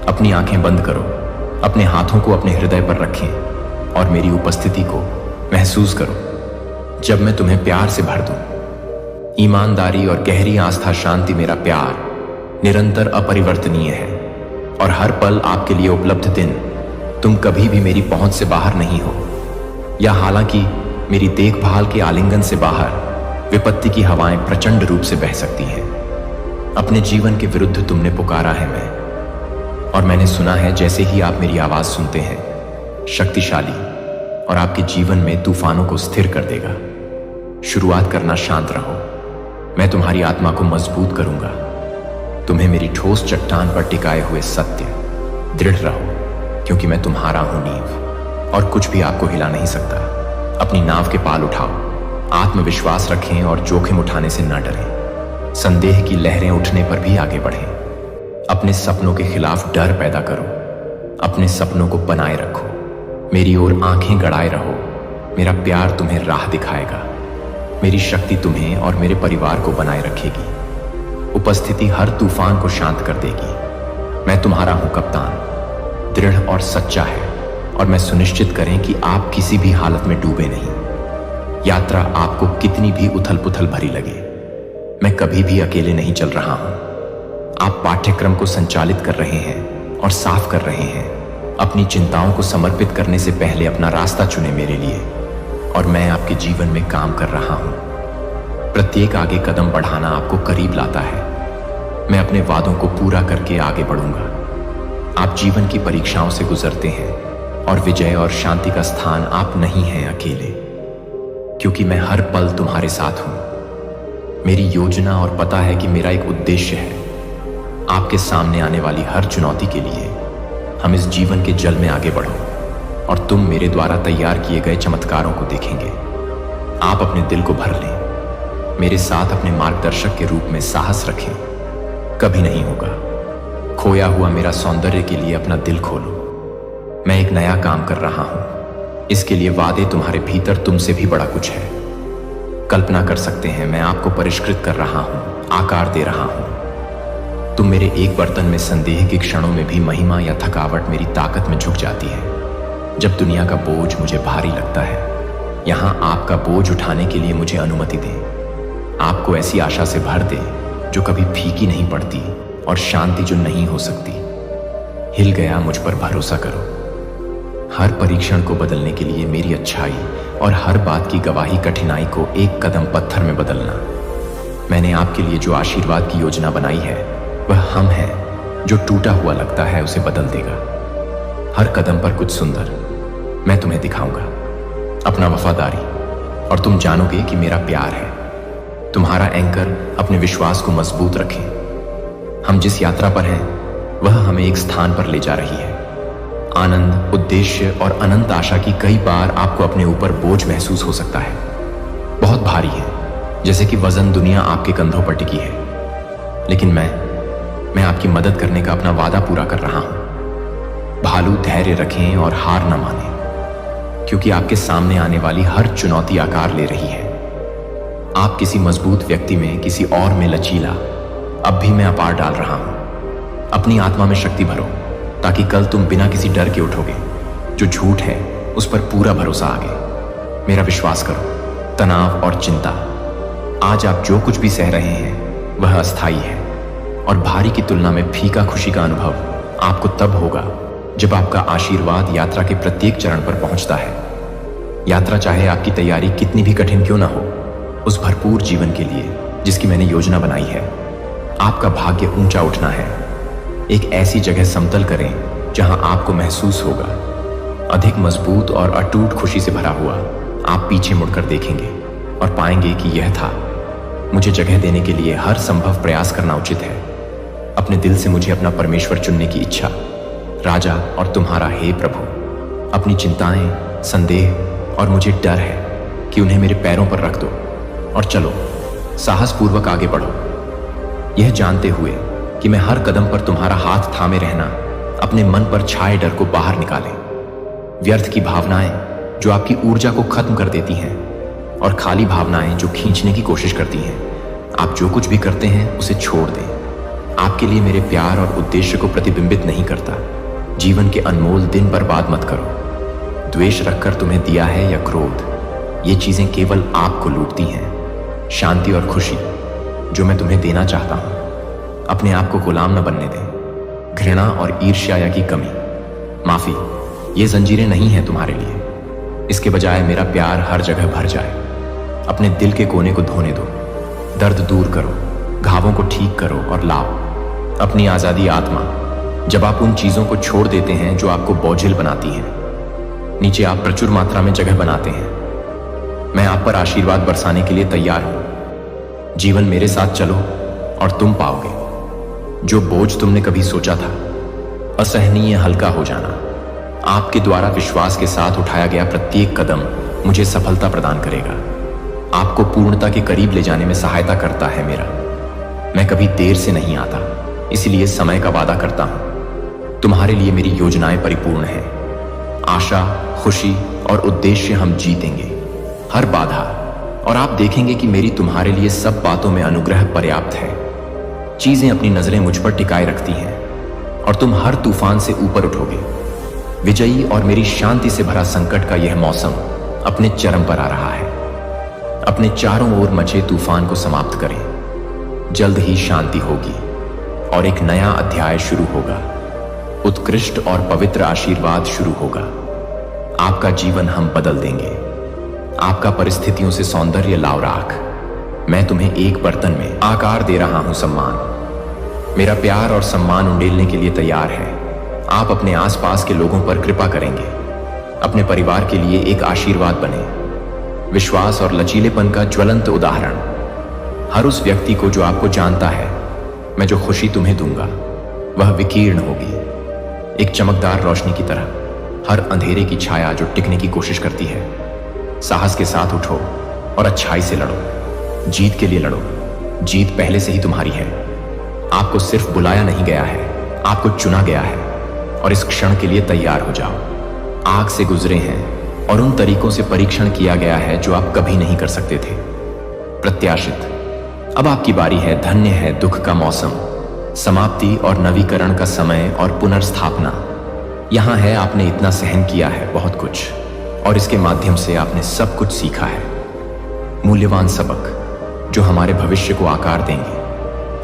अपनी आंखें बंद करो, अपने हाथों को अपने हृदय पर रखें और मेरी उपस्थिति को महसूस करो। जब मैं तुम्हें प्यार से भर दूं, ईमानदारी और गहरी आस्था, शांति, मेरा प्यार निरंतर अपरिवर्तनीय है और हर पल आपके लिए उपलब्ध दिन। तुम कभी भी मेरी पहुंच से बाहर नहीं हो, या हालांकि मेरी देखभाल के आलिंगन से बाहर विपत्ति की हवाएं प्रचंड रूप से बह सकती हैं। अपने जीवन के विरुद्ध तुमने पुकारा है मैं, और मैंने सुना है जैसे ही आप मेरी आवाज सुनते हैं, शक्तिशाली और आपके जीवन में तूफानों को स्थिर कर देगा। शुरुआत करना शांत रहो। मैं तुम्हारी आत्मा को मजबूत करूंगा। तुम्हें मेरी ठोस चट्टान पर टिकाए हुए सत्य, दृढ़ रहो, क्योंकि मैं तुम्हारा हूं नींव, और कुछ भी आपको हिला नहीं सकता। अपनी नाव के पाल उठाओ, आत्मविश्वास रखें और जोखिम उठाने से न डरें। संदेह की लहरें उठने पर भी आगे बढ़ें। अपने सपनों के खिलाफ डर पैदा करो। अपने सपनों को बनाए रखो। मेरी ओर आंखें गड़ाए रहो। मेरा प्यार तुम्हें राह दिखाएगा। मेरी शक्ति तुम्हें और मेरे परिवार को बनाए रखेगी। उपस्थिति हर तूफान को शांत कर देगी। मैं तुम्हारा हूं कप्तान, दृढ़ और सच्चा है, और मैं सुनिश्चित करें कि आप किसी भी हालत में डूबे नहीं। यात्रा आपको कितनी भी उथल पुथल भरी लगे, मैं कभी भी अकेले नहीं चल रहा हूं। आप पाठ्यक्रम को संचालित कर रहे हैं और साफ कर रहे हैं। अपनी चिंताओं को समर्पित करने से पहले अपना रास्ता चुने मेरे लिए, और मैं आपके जीवन में काम कर रहा हूं। प्रत्येक आगे कदम बढ़ाना आपको करीब लाता है। मैं अपने वादों को पूरा करके आगे बढ़ूंगा। आप जीवन की परीक्षाओं से गुजरते हैं, और विजय और शांति का स्थान आप नहीं हैं अकेले, क्योंकि मैं हर पल तुम्हारे साथ हूं। मेरी योजना और पता है कि मेरा एक उद्देश्य है। आपके सामने आने वाली हर चुनौती के लिए हम इस जीवन के जल में आगे बढ़ो, और तुम मेरे द्वारा तैयार किए गए चमत्कारों को देखेंगे। आप अपने दिल को भर लें। मेरे साथ अपने मार्गदर्शक के रूप में साहस रखें। कभी नहीं होगा। खोया हुआ मेरा सौंदर्य के लिए अपना दिल खोलो। मैं एक नया काम कर रहा हूं। इसके लिए वादे तुम्हारे भीतर तुमसे भी बड़ा कुछ है। कल्पना कर सकते हैं, मैं आपको परिष्कृत कर रहा हूं, आकार दे रहा हूं। तुम मेरे एक बर्तन में संदेह के क्षणों में भी महिमा या थकावट मेरी ताकत में झुक जाती है। जब दुनिया का बोझ मुझे भारी लगता है, यहां आपका बोझ उठाने के लिए मुझे अनुमति दें। आपको ऐसी आशा से भर दे जो कभी फीकी नहीं पड़ती, और शांति जो नहीं हो सकती। हिल गया, मुझ पर भरोसा करो। हर परीक्षण को बदलने के लिए मेरी अच्छाई, और हर बात की गवाही कठिनाई को एक कदम पत्थर में बदलना। मैंने आपके लिए जो आशीर्वाद की योजना बनाई है, वह हम हैं। जो टूटा हुआ लगता है उसे बदल देगा। हर कदम पर कुछ सुंदर मैं तुम्हें दिखाऊंगा। अपना वफादारी, और तुम जानोगे कि मेरा प्यार है। तुम्हारा एंकर अपने विश्वास को मजबूत रखें। हम जिस यात्रा पर हैं, वह हमें एक स्थान पर ले जा रही है। आनंद, उद्देश्य और अनंत आशा की कई बार आपको अपने ऊपर बोझ महसूस हो सकता है। बहुत भारी है, जैसे कि वजन दुनिया आपके कंधों पर टिकी है। लेकिन मैं आपकी मदद करने का अपना वादा पूरा कर रहा हूं। भालू, धैर्य रखें और हार न मानें, क्योंकि आपके सामने आने वाली हर चुनौती आकार ले रही है। आप किसी मजबूत व्यक्ति में, किसी और में लचीला, अब भी मैं अपार डाल रहा हूं। अपनी आत्मा में शक्ति भरो, ताकि कल तुम बिना किसी डर के उठोगे। जो झूठ है उस पर पूरा भरोसा आगे। मेरा विश्वास करो। तनाव और चिंता, आज आप जो कुछ भी सह रहे हैं वह अस्थायी है, और भारी की तुलना में फीका खुशी का अनुभव आपको तब होगा जब आपका आशीर्वाद यात्रा के प्रत्येक चरण पर पहुंचता है। यात्रा चाहे आपकी तैयारी कितनी भी कठिन क्यों ना हो, उस भरपूर जीवन के लिए जिसकी मैंने योजना बनाई है, आपका भाग्य ऊंचा उठना है। एक ऐसी जगह समतल करें जहां आपको महसूस होगा अधिक मजबूत और अटूट खुशी से भरा हुआ। आप पीछे मुड़कर देखेंगे और पाएंगे कि यह था। मुझे जगह देने के लिए हर संभव प्रयास करना उचित है। अपने दिल से मुझे अपना परमेश्वर चुनने की इच्छा, राजा और तुम्हारा हे प्रभु। अपनी चिंताएं, संदेह और मुझे डर है कि उन्हें मेरे पैरों पर रख दो और चलो साहसपूर्वक आगे बढ़ो, यह जानते हुए कि मैं हर कदम पर तुम्हारा हाथ थामे रहना अपने मन पर छाए डर को बाहर निकाले। व्यर्थ की भावनाएं जो आपकी ऊर्जा को खत्म कर देती हैं और खाली भावनाएं जो खींचने की कोशिश करती हैं, आप जो कुछ भी करते हैं उसे छोड़ दें। आपके लिए मेरे प्यार और उद्देश्य को प्रतिबिंबित नहीं करता। जीवन के अनमोल दिन बर्बाद मत करो। द्वेष रखकर तुम्हें दिया है या क्रोध, ये चीजें केवल आपको लूटती हैं। शांति और खुशी जो मैं तुम्हें देना चाहता हूं, अपने आप को गुलाम न बनने दें। घृणा और ईर्ष्या की कमी, माफी, ये जंजीरें नहीं हैं तुम्हारे लिए। इसके बजाय मेरा प्यार हर जगह भर जाए। अपने दिल के कोने को धोने दो, दर्द दूर करो, घावों को ठीक करो और लाओ अपनी आजादी आत्मा। जब आप उन चीजों को छोड़ देते हैं जो आपको बोझिल बनाती हैं, नीचे आप प्रचुर मात्रा में जगह बनाते हैं। मैं आप पर आशीर्वाद बरसाने के लिए तैयार हूं। जीवन मेरे साथ चलो और तुम पाओगे जो बोझ तुमने कभी सोचा था असहनीय हल्का हो जाना। आपके द्वारा विश्वास के साथ उठाया गया प्रत्येक कदम मुझे सफलता प्रदान करेगा, आपको पूर्णता के करीब ले जाने में सहायता करता है। मैं कभी देर से नहीं आता, इसलिए समय का वादा करता हूं। तुम्हारे लिए मेरी योजनाएं परिपूर्ण हैं। आशा, खुशी और उद्देश्य हम जीतेंगे हर बाधा, और आप देखेंगे कि मेरी तुम्हारे लिए सब बातों में अनुग्रह पर्याप्त है। चीजें अपनी नजरें मुझ पर टिकाए रखती हैं और तुम हर तूफान से ऊपर उठोगे। विजयी और मेरी शांति से भरा संकट का यह मौसम अपने चरम पर आ रहा है। अपने चारों ओर मचे तूफान को समाप्त करें। जल्द ही शांति होगी और एक नया अध्याय शुरू होगा। उत्कृष्ट और पवित्र आशीर्वाद शुरू होगा। आपका जीवन हम बदल देंगे। आपका परिस्थितियों से सौंदर्य लाव राख। मैं तुम्हें एक बर्तन में आकार दे रहा हूं सम्मान। मेरा प्यार और सम्मान उंडेलने के लिए तैयार है। आप अपने आसपास के लोगों पर कृपा करेंगे। अपने परिवार के लिए एक आशीर्वाद बने। विश्वास और लचीलेपन का ज्वलंत उदाहरण। हर उस व्यक्ति को जो आपको जानता है, मैं जो खुशी तुम्हें दूंगा वह विकीर्ण होगी, एक चमकदार रोशनी की तरह हर अंधेरे की छाया जो टिकने की कोशिश करती है। साहस के साथ उठो और अच्छाई से लड़ो। जीत के लिए लड़ो। जीत पहले से ही तुम्हारी है। आपको सिर्फ बुलाया नहीं गया है, आपको चुना गया है, और इस क्षण के लिए तैयार हो जाओ। आग से गुजरे हैं और उन तरीकों से परीक्षण किया गया है जो आप कभी नहीं कर सकते थे। प्रत्याशित, अब आपकी बारी है। धन्य है दुख का मौसम, समाप्ति और नवीकरण का समय और पुनर्स्थापना। यहां है, आपने इतना सहन किया है, बहुत कुछ, और इसके माध्यम से आपने सब कुछ सीखा है। मूल्यवान सबक जो हमारे भविष्य को आकार देंगे।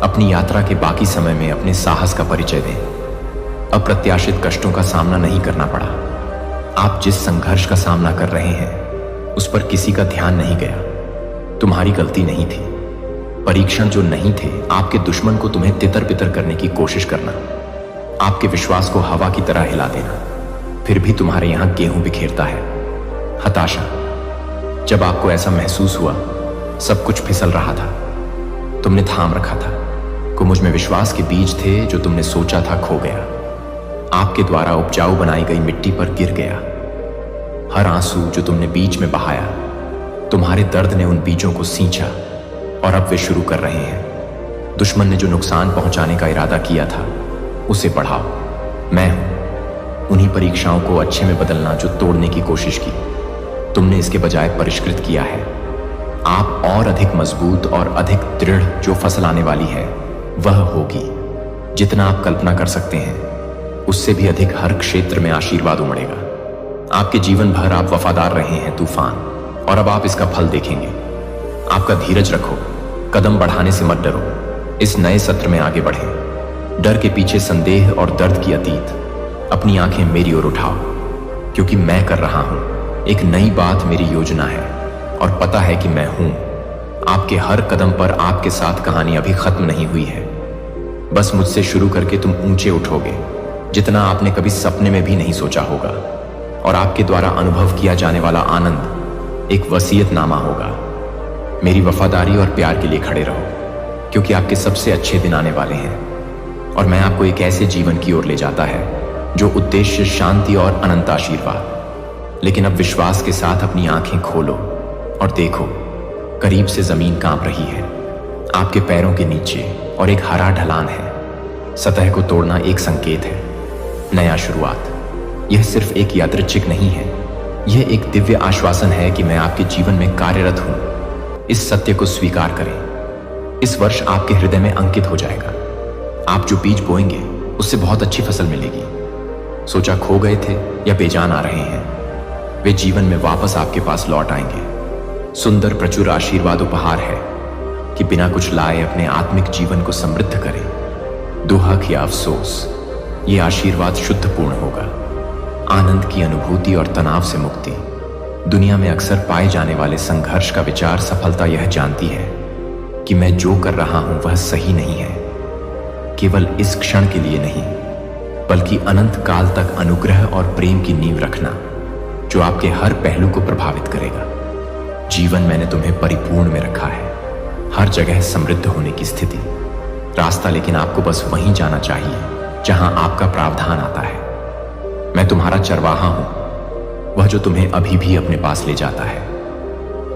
अपनी यात्रा के बाकी समय में अपने साहस का परिचय दें। अप्रत्याशित कष्टों का सामना नहीं करना पड़ा। आप जिस संघर्ष का सामना कर रहे हैं उस पर किसी का ध्यान नहीं गया। तुम्हारी गलती नहीं थी। परीक्षण जो नहीं थे, आपके दुश्मन को तुम्हें तितर बितर करने की कोशिश करना, आपके विश्वास को हवा की तरह हिला देना, फिर भी तुम्हारे यहां गेहूं बिखेरता है। हताशा, जब आपको ऐसा महसूस हुआ सब कुछ फिसल रहा था, तुमने थाम रखा था। को मुझ में विश्वास के बीज थे जो तुमने सोचा था खो गया। आपके द्वारा उपजाऊ बनाई गई मिट्टी पर गिर गया। हर आंसू जो तुमने बीच में बहाया, तुम्हारे दर्द ने उन बीजों को सींचा और अब वे शुरू कर रहे हैं। दुश्मन ने जो नुकसान पहुंचाने का इरादा किया था उसे बढ़ाओ। मैं हूं उन्हीं परीक्षाओं को अच्छे में बदलना जो तोड़ने की कोशिश की। तुमने इसके बजाय परिष्कृत किया है। आप और अधिक मजबूत और अधिक दृढ़ जो फसल आने वाली है वह होगी। जितना आप कल्पना कर सकते हैं उससे भी अधिक हर क्षेत्र में आशीर्वाद उमड़ेगा। आपके जीवन भर आप वफादार रहे हैं तूफान, और अब आप इसका फल देखेंगे। आपका धीरज रखो, कदम बढ़ाने से मत डरो। इस नए सत्र में आगे बढ़ें। डर के पीछे संदेह और दर्द की अतीत, अपनी आंखें मेरी ओर उठाओ, क्योंकि मैं कर रहा हूं एक नई बात। मेरी योजना है और पता है कि मैं हूं। आपके हर कदम पर आपके साथ कहानी अभी खत्म नहीं हुई है। बस मुझसे शुरू करके तुम ऊंचे उठोगे, जितना आपने कभी सपने में भी नहीं सोचा होगा। और आपके द्वारा अनुभव किया जाने वाला आनंद एक वसीयतनामा होगा। मेरी वफादारी और प्यार के लिए खड़े रहो, क्योंकि आपके सबसे अच्छे दिन आने वाले हैं। और मैं आपको एक ऐसे जीवन की ओर ले जाता है जो उद्देश्य, शांति और अनंत आशीर्वाद। लेकिन अब विश्वास के साथ अपनी आंखें खोलो और देखो, करीब से जमीन कांप रही है आपके पैरों के नीचे, और एक हरा ढलान है। सतह को तोड़ना एक संकेत है, नया शुरुआत। यह सिर्फ एक यादृच्छिक नहीं है, यह एक दिव्य आश्वासन है कि मैं आपके जीवन में कार्यरत हूं। इस सत्य को स्वीकार करें। इस वर्ष आपके हृदय में अंकित हो जाएगा। आप जो बीज बोएंगे उससे बहुत अच्छी फसल मिलेगी। सोचा खो गए थे या बेजान आ रहे हैं, वे जीवन में वापस आपके पास लौट आएंगे। सुंदर प्रचुर आशीर्वाद उपहार है कि बिना कुछ लाए अपने आत्मिक जीवन को समृद्ध करें। दुहक या अफसोस, ये आशीर्वाद शुद्ध पूर्ण होगा। आनंद की अनुभूति और तनाव से मुक्ति। दुनिया में अक्सर पाए जाने वाले संघर्ष का विचार सफलता यह जानती है कि मैं जो कर रहा हूं वह सही नहीं है, केवल इस क्षण के लिए नहीं, बल्कि अनंत काल तक अनुग्रह और प्रेम की नींव रखना, जो आपके हर पहलू को प्रभावित करेगा। जीवन मैंने तुम्हें परिपूर्ण में रखा है, हर जगह समृद्ध होने की स्थिति, रास्ता। लेकिन आपको बस वहीं जाना चाहिए जहां आपका प्रावधान आता है। मैं तुम्हारा चरवाहा हूं, वह जो तुम्हें अभी भी अपने पास ले जाता है।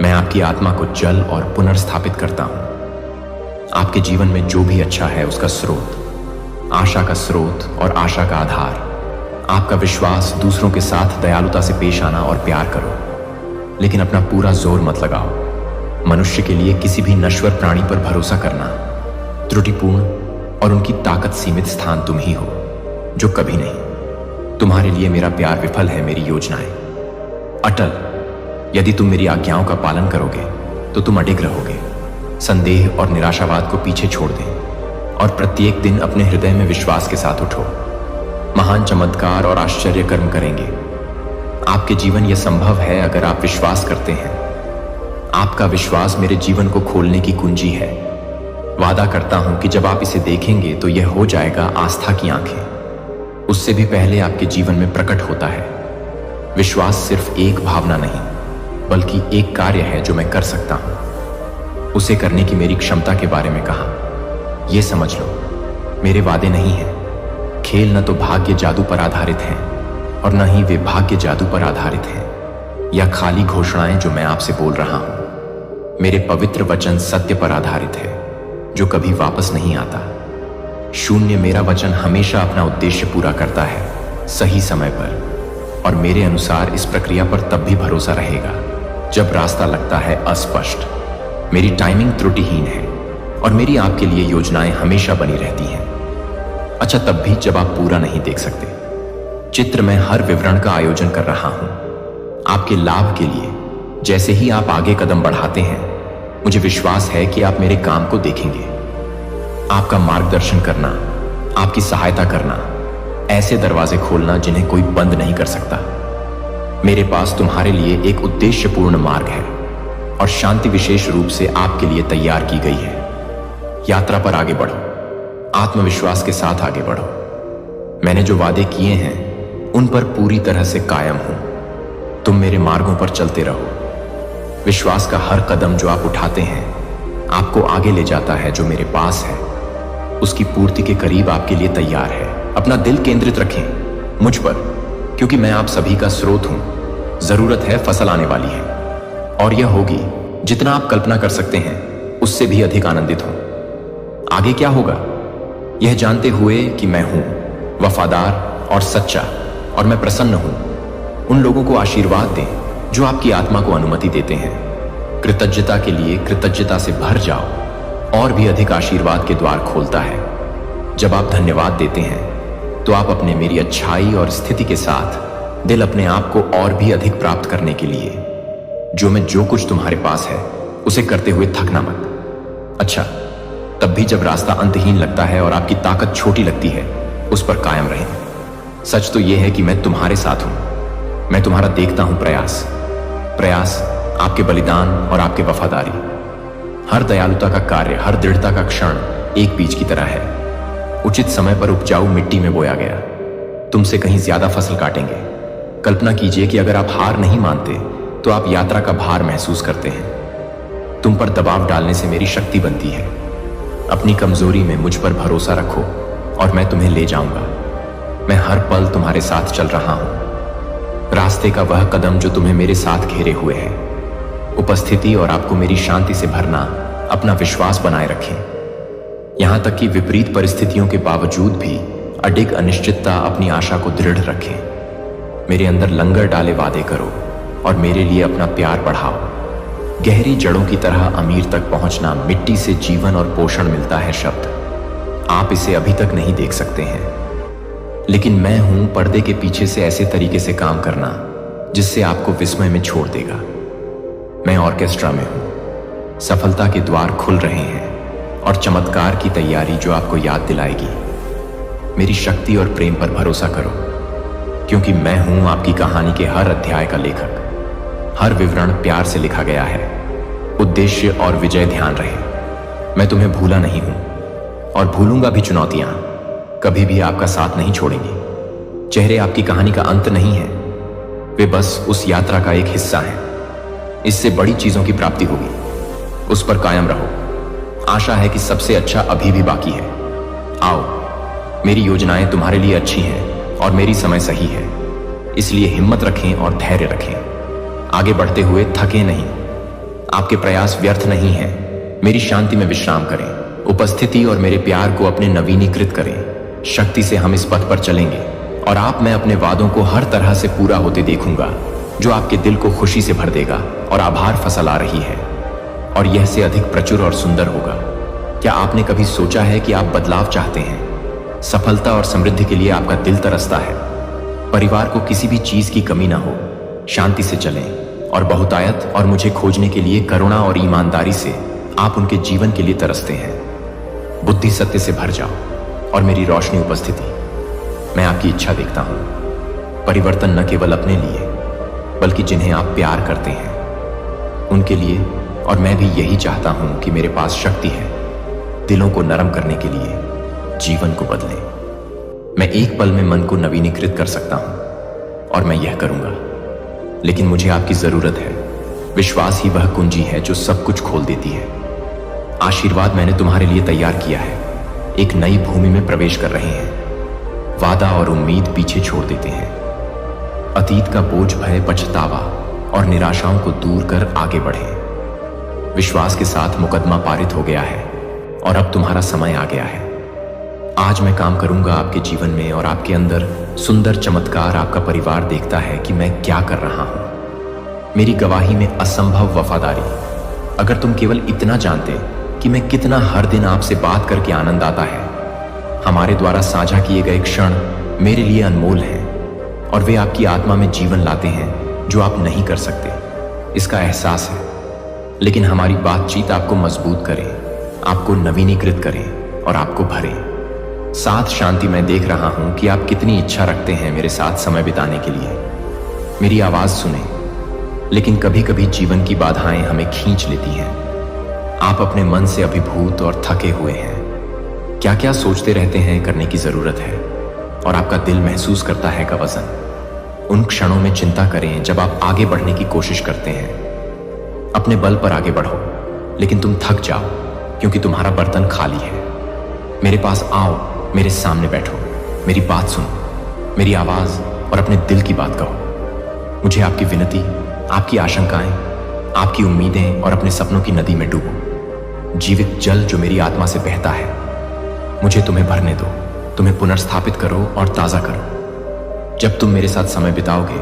मैं आपकी आत्मा को जल और पुनर्स्थापित करता हूं। आपके जीवन में जो भी अच्छा है उसका स्रोत, आशा का स्रोत और आशा का आधार, आपका विश्वास, दूसरों के साथ दयालुता से पेश आना और प्यार करो। लेकिन अपना पूरा जोर मत लगाओ। मनुष्य के लिए किसी भी नश्वर प्राणी पर भरोसा करना त्रुटिपूर्ण, और उनकी ताकत सीमित स्थान तुम ही हो, जो कभी नहीं। तुम्हारे लिए मेरा प्यार विफल है, मेरी योजनाएं अटल। यदि तुम मेरी आज्ञाओं का पालन करोगे तो तुम अडिग रहोगे। संदेह और निराशावाद को पीछे छोड़ दें और प्रत्येक दिन अपने हृदय में विश्वास के साथ उठो। महान चमत्कार और आश्चर्य कर्म करेंगे। आपके जीवन यह संभव है अगर आप विश्वास करते हैं। आपका विश्वास मेरे जीवन को खोलने की कुंजी है। वादा करता हूं कि जब आप इसे देखेंगे तो यह हो जाएगा आस्था की आंखें। उससे भी पहले आपके जीवन में प्रकट होता है। विश्वास सिर्फ एक भावना नहीं, बल्कि एक कार्य है जो मैं कर सकता हूं। उसे करने की मेरी क्षमता के बारे में कहा। यह समझ लो, मेरे वादे नहीं हैं। खेल न तो भाग्य जादू पर आधारित हैं और न ही वे भाग्य जादू पर आधारित हैं या खाली घोषणाएं जो मैं आपसे बोल रहा हूं। मेरे पवित्र वचन सत्य पर आधारित है, जो कभी वापस नहीं आता। शून्य मेरा वचन हमेशा अपना उद्देश्य पूरा करता है, सही समय पर, और मेरे अनुसार इस प्रक्रिया पर तब भी भरोसा रहेगा जब रास्ता लगता है अस्पष्ट। मेरी टाइमिंग त्रुटिहीन है और मेरी आपके लिए योजनाएं हमेशा बनी रहती हैं। अच्छा, तब भी जब आप पूरा नहीं देख सकते। चित्र में हर विवरण का आयोजन कर रहा हूं आपके लाभ के लिए। जैसे ही आप आगे कदम बढ़ाते हैं, मुझे विश्वास है कि आप मेरे काम को देखेंगे। आपका मार्गदर्शन करना, आपकी सहायता करना, ऐसे दरवाजे खोलना जिन्हें कोई बंद नहीं कर सकता। मेरे पास तुम्हारे लिए एक उद्देश्यपूर्ण मार्ग है और शांति विशेष रूप से आपके लिए तैयार की गई है। यात्रा पर आगे बढ़ो, आत्मविश्वास के साथ आगे बढ़ो। मैंने जो वादे किए हैं उन पर पूरी तरह से कायम हूं। तुम मेरे मार्गों पर चलते रहो। विश्वास का हर कदम जो आप उठाते हैं आपको आगे ले जाता है। जो मेरे पास है उसकी पूर्ति के करीब आपके लिए तैयार है। अपना दिल केंद्रित रखें मुझ पर, क्योंकि मैं आप सभी का स्रोत हूं। जरूरत है, फसल आने वाली है, और यह होगी जितना आप कल्पना कर सकते हैं उससे भी अधिक आनंदित हो। आगे क्या होगा, यह जानते हुए कि मैं हूं वफादार और सच्चा, और मैं प्रसन्न हूं। उन लोगों को आशीर्वाद दें जो आपकी आत्मा को अनुमति देते हैं। कृतज्ञता के लिए कृतज्ञता से भर जाओ, और भी अधिक आशीर्वाद के द्वार खोलता है। जब आप धन्यवाद देते हैं तो आप अपने मेरी अच्छाई और स्थिति के साथ दिल अपने आप को और भी अधिक प्राप्त करने के लिए, जो कुछ तुम्हारे पास है उसे करते हुए थकना मत। अच्छा, तब भी जब रास्ता अंतहीन लगता है और आपकी ताकत छोटी लगती है, उस पर कायम रहें। सच तो यह है कि मैं तुम्हारे साथ हूं। मैं तुम्हारा देखता हूं प्रयास, प्रयास, आपके बलिदान और आपके वफादारी। हर दयालुता का कार्य, हर दृढ़ता का क्षण एक बीज की तरह है। उचित समय पर उपजाऊ मिट्टी में बोया गया। तुमसे कहीं ज्यादा फसल काटेंगे। कल्पना कीजिए कि अगर आप हार नहीं मानते तो आप यात्रा का भार महसूस करते हैं। तुम पर दबाव डालने से मेरी शक्ति बनती है। अपनी कमजोरी में मुझ पर भरोसा रखो और मैं तुम्हें ले जाऊंगा। मैं हर पल तुम्हारे साथ चल रहा हूं। रास्ते का वह कदम जो तुम्हें मेरे साथ घेरे हुए है। उपस्थिति और आपको मेरी शांति से भरना, अपना विश्वास बनाए रखें। यहां तक कि विपरीत परिस्थितियों के बावजूद भी अडिग अनिश्चितता अपनी आशा को दृढ़ रखें। मेरे अंदर लंगर डाले वादे करो और मेरे लिए अपना प्यार बढ़ाओ। गहरी जड़ों की तरह अमीर तक पहुंचना, मिट्टी से जीवन और पोषण मिलता है शब्द। आप इसे अभी तक नहीं देख सकते हैं, लेकिन मैं हूं पर्दे के पीछे से ऐसे तरीके से काम करना जिससे आपको विस्मय में छोड़ देगा। मैं ऑर्केस्ट्रा में हूं। सफलता के द्वार खुल रहे हैं और चमत्कार की तैयारी जो आपको याद दिलाएगी। मेरी शक्ति और प्रेम पर भरोसा करो, क्योंकि मैं हूं आपकी कहानी के हर अध्याय का लेखक। हर विवरण प्यार से लिखा गया है। उद्देश्य और विजय ध्यान रहे। मैं तुम्हें भूला नहीं हूं और भूलूंगा भी। चुनौतियां कभी भी आपका साथ नहीं छोड़ेंगी। चेहरे आपकी कहानी का अंत नहीं है, वे बस उस यात्रा का एक हिस्सा हैं। इससे बड़ी चीजों की प्राप्ति होगी, उस पर कायम रहो। आशा है कि सबसे अच्छा अभी भी बाकी है। आओ, मेरी योजनाएं तुम्हारे लिए अच्छी हैं और मेरी समय सही है। इसलिए हिम्मत रखें और धैर्य रखें। आगे बढ़ते हुए थके नहीं। आपके प्रयास व्यर्थ नहीं हैं। मेरी शांति में विश्राम करें। उपस्थिति और मेरे प्यार को अपने नवीनीकृत करें। शक्ति से हम इस पथ पर चलेंगे और मैं अपने वादों को हर तरह से पूरा होते देखूंगा, जो आपके दिल को खुशी से भर देगा। और आभार फसल आ रही है और यह से अधिक प्रचुर और सुंदर होगा। क्या आपने कभी सोचा है कि आप बदलाव चाहते हैं? सफलता और समृद्धि के लिए आपका दिल तरसता है। परिवार को किसी भी चीज की कमी ना हो। शांति से चलें और बहुतायत और मुझे खोजने के लिए करुणा और ईमानदारी से आप उनके जीवन के लिए तरसते हैं। बुद्धि सत्य से भर जाओ और मेरी रोशनी उपस्थिति। मैं आपकी इच्छा देखता हूं। परिवर्तन न केवल अपने लिए बल्कि जिन्हें आप प्यार करते हैं उनके लिए। और मैं भी यही चाहता हूं कि मेरे पास शक्ति है दिलों को नरम करने के लिए, जीवन को बदलें। मैं एक पल में मन को नवीनीकृत कर सकता हूं और मैं यह करूंगा। लेकिन मुझे आपकी जरूरत है। विश्वास ही वह कुंजी है जो सब कुछ खोल देती है। आशीर्वाद मैंने तुम्हारे लिए तैयार किया है। एक नई भूमि में प्रवेश कर रहे हैं। वादा और उम्मीद पीछे छोड़ देते हैं। अतीत का बोझ, भय, पछतावा और निराशाओं को दूर कर आगे बढ़ें। विश्वास के साथ मुकदमा पारित हो गया है और अब तुम्हारा समय आ गया है। आज मैं काम करूंगा आपके जीवन में और आपके अंदर सुंदर चमत्कार। आपका परिवार देखता है कि मैं क्या कर रहा हूं। मेरी गवाही में असंभव वफादारी। अगर तुम केवल इतना जानते कि मैं कितना हर दिन आपसे बात करके आनंद आता है। हमारे द्वारा साझा किए गए क्षण मेरे लिए अनमोल हैं और वे आपकी आत्मा में जीवन लाते हैं जो आप नहीं कर सकते। इसका एहसास है। लेकिन हमारी बातचीत आपको मजबूत करे, आपको नवीनीकृत करें और आपको भरे। साथ शांति में देख रहा हूं कि आप कितनी इच्छा रखते हैं मेरे साथ समय बिताने के लिए। मेरी आवाज सुने। लेकिन कभी कभी जीवन की बाधाएं हमें खींच लेती हैं। आप अपने मन से अभिभूत और थके हुए हैं। क्या क्या सोचते रहते हैं करने की जरूरत है और आपका दिल महसूस करता है का वजन। उन क्षणों में चिंता करें जब आप आगे बढ़ने की कोशिश करते हैं। अपने बल पर आगे बढ़ो, लेकिन तुम थक जाओ क्योंकि तुम्हारा बर्तन खाली है। मेरे पास आओ, मेरे सामने बैठो, मेरी बात सुनो, मेरी आवाज और अपने दिल की बात कहो। मुझे आपकी विनती, आपकी आशंकाएं, आपकी उम्मीदें और अपने सपनों की नदी में डूबो। जीवित जल जो मेरी आत्मा से बहता है, मुझे तुम्हें भरने दो। तुम्हें पुनर्स्थापित करो और ताजा करो। जब तुम मेरे साथ समय बिताओगे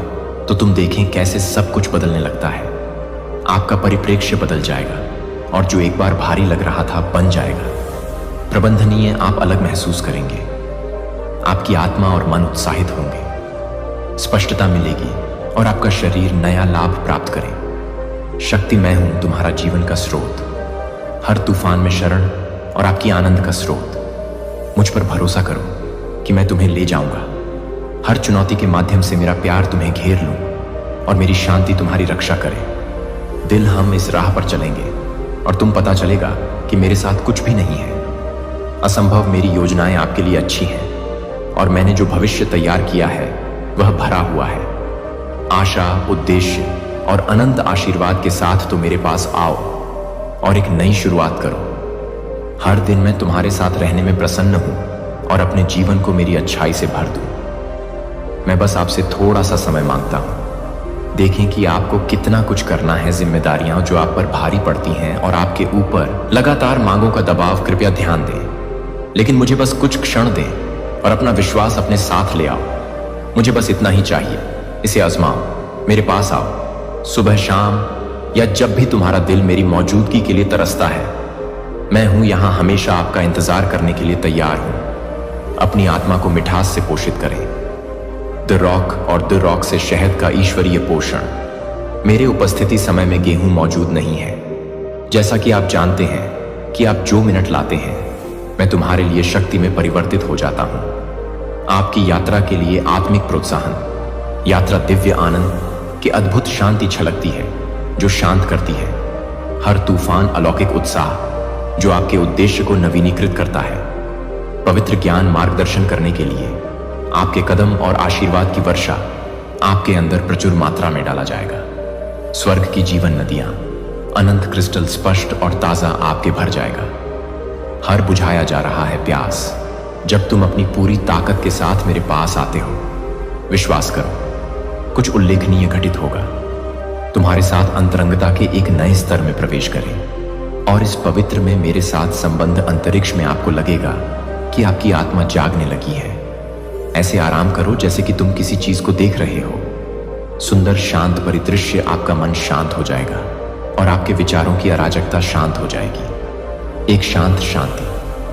तो तुम देखें कैसे सब कुछ बदलने लगता है। आपका परिप्रेक्ष्य बदल जाएगा और जो एक बार भारी लग रहा था बन जाएगा प्रबंधनीय। आप अलग महसूस करेंगे। आपकी आत्मा और मन उत्साहित होंगे। स्पष्टता मिलेगी और आपका शरीर नया लाभ प्राप्त करे। शक्ति मैं हूं, तुम्हारा जीवन का स्रोत, हर तूफान में शरण और आपकी आनंद का स्रोत। मुझ पर भरोसा करो कि मैं तुम्हें ले जाऊंगा। हर चुनौती के माध्यम से मेरा प्यार तुम्हें घेर लूं और मेरी शांति तुम्हारी रक्षा करे। दिल हम इस राह पर चलेंगे और तुम पता चलेगा कि मेरे साथ कुछ भी नहीं है असंभव। मेरी योजनाएं आपके लिए अच्छी हैं और मैंने जो भविष्य तैयार किया है वह भरा हुआ है। आशा, उद्देश्य और अनंत आशीर्वाद के साथ तो मेरे पास आओ और एक नई शुरुआत करो। हर दिन मैं तुम्हारे साथ रहने में प्रसन्न हूं और अपने जीवन को मेरी अच्छाई से भर दूं। मैं बस आपसे थोड़ा सा समय मांगता हूं। देखें कि आपको कितना कुछ करना है। जिम्मेदारियां जो आप पर भारी पड़ती हैं और आपके ऊपर लगातार मांगों का दबाव, कृपया ध्यान दें। लेकिन मुझे बस कुछ क्षण दें और अपना विश्वास अपने साथ ले आओ। मुझे बस इतना ही चाहिए। इसे आजमाओ, मेरे पास आओ। सुबह, शाम या जब भी तुम्हारा दिल मेरी मौजूदगी के लिए तरसता है, मैं हूं यहां हमेशा आपका इंतजार करने के लिए तैयार हूं। अपनी आत्मा को मिठास से पोषित करें। द रॉक और द रॉक से शहद का ईश्वरीय पोषण। मेरे उपस्थिति समय में गेहूं मौजूद नहीं है। जैसा कि आप जानते हैं कि आप जो मिनट लाते हैं मैं तुम्हारे लिए शक्ति में परिवर्तित हो जाता हूं। आपकी यात्रा के लिए आत्मिक प्रोत्साहन। यात्रा दिव्य आनंद की अद्भुत शांति छलकती है जो शांत करती है। हर तूफान अलौकिक उत्साह जो आपके उद्देश्य को नवीनीकृत करता है। पवित्र ज्ञान मार्गदर्शन करने के लिए आपके कदम और आशीर्वाद की वर्षा आपके अंदर प्रचुर मात्रा में डाला जाएगा। स्वर्ग की जीवन नदियां, अनंत क्रिस्टल स्पष्ट और ताजा आपके भर जाएगा। हर बुझाया जा रहा है प्यास जब तुम अपनी पूरी ताकत के साथ मेरे पास आते हो। विश्वास करो, कुछ उल्लेखनीय घटित होगा। तुम्हारे साथ अंतरंगता के एक नए स्तर में प्रवेश करें और इस पवित्र में मेरे साथ संबंध अंतरिक्ष में आपको लगेगा कि आपकी आत्मा जागने लगी है। ऐसे आराम करो जैसे कि तुम किसी चीज को देख रहे हो। सुंदर शांत परिदृश्य, आपका मन शांत हो जाएगा और आपके विचारों की अराजकता शांत हो जाएगी। एक शांत शांति,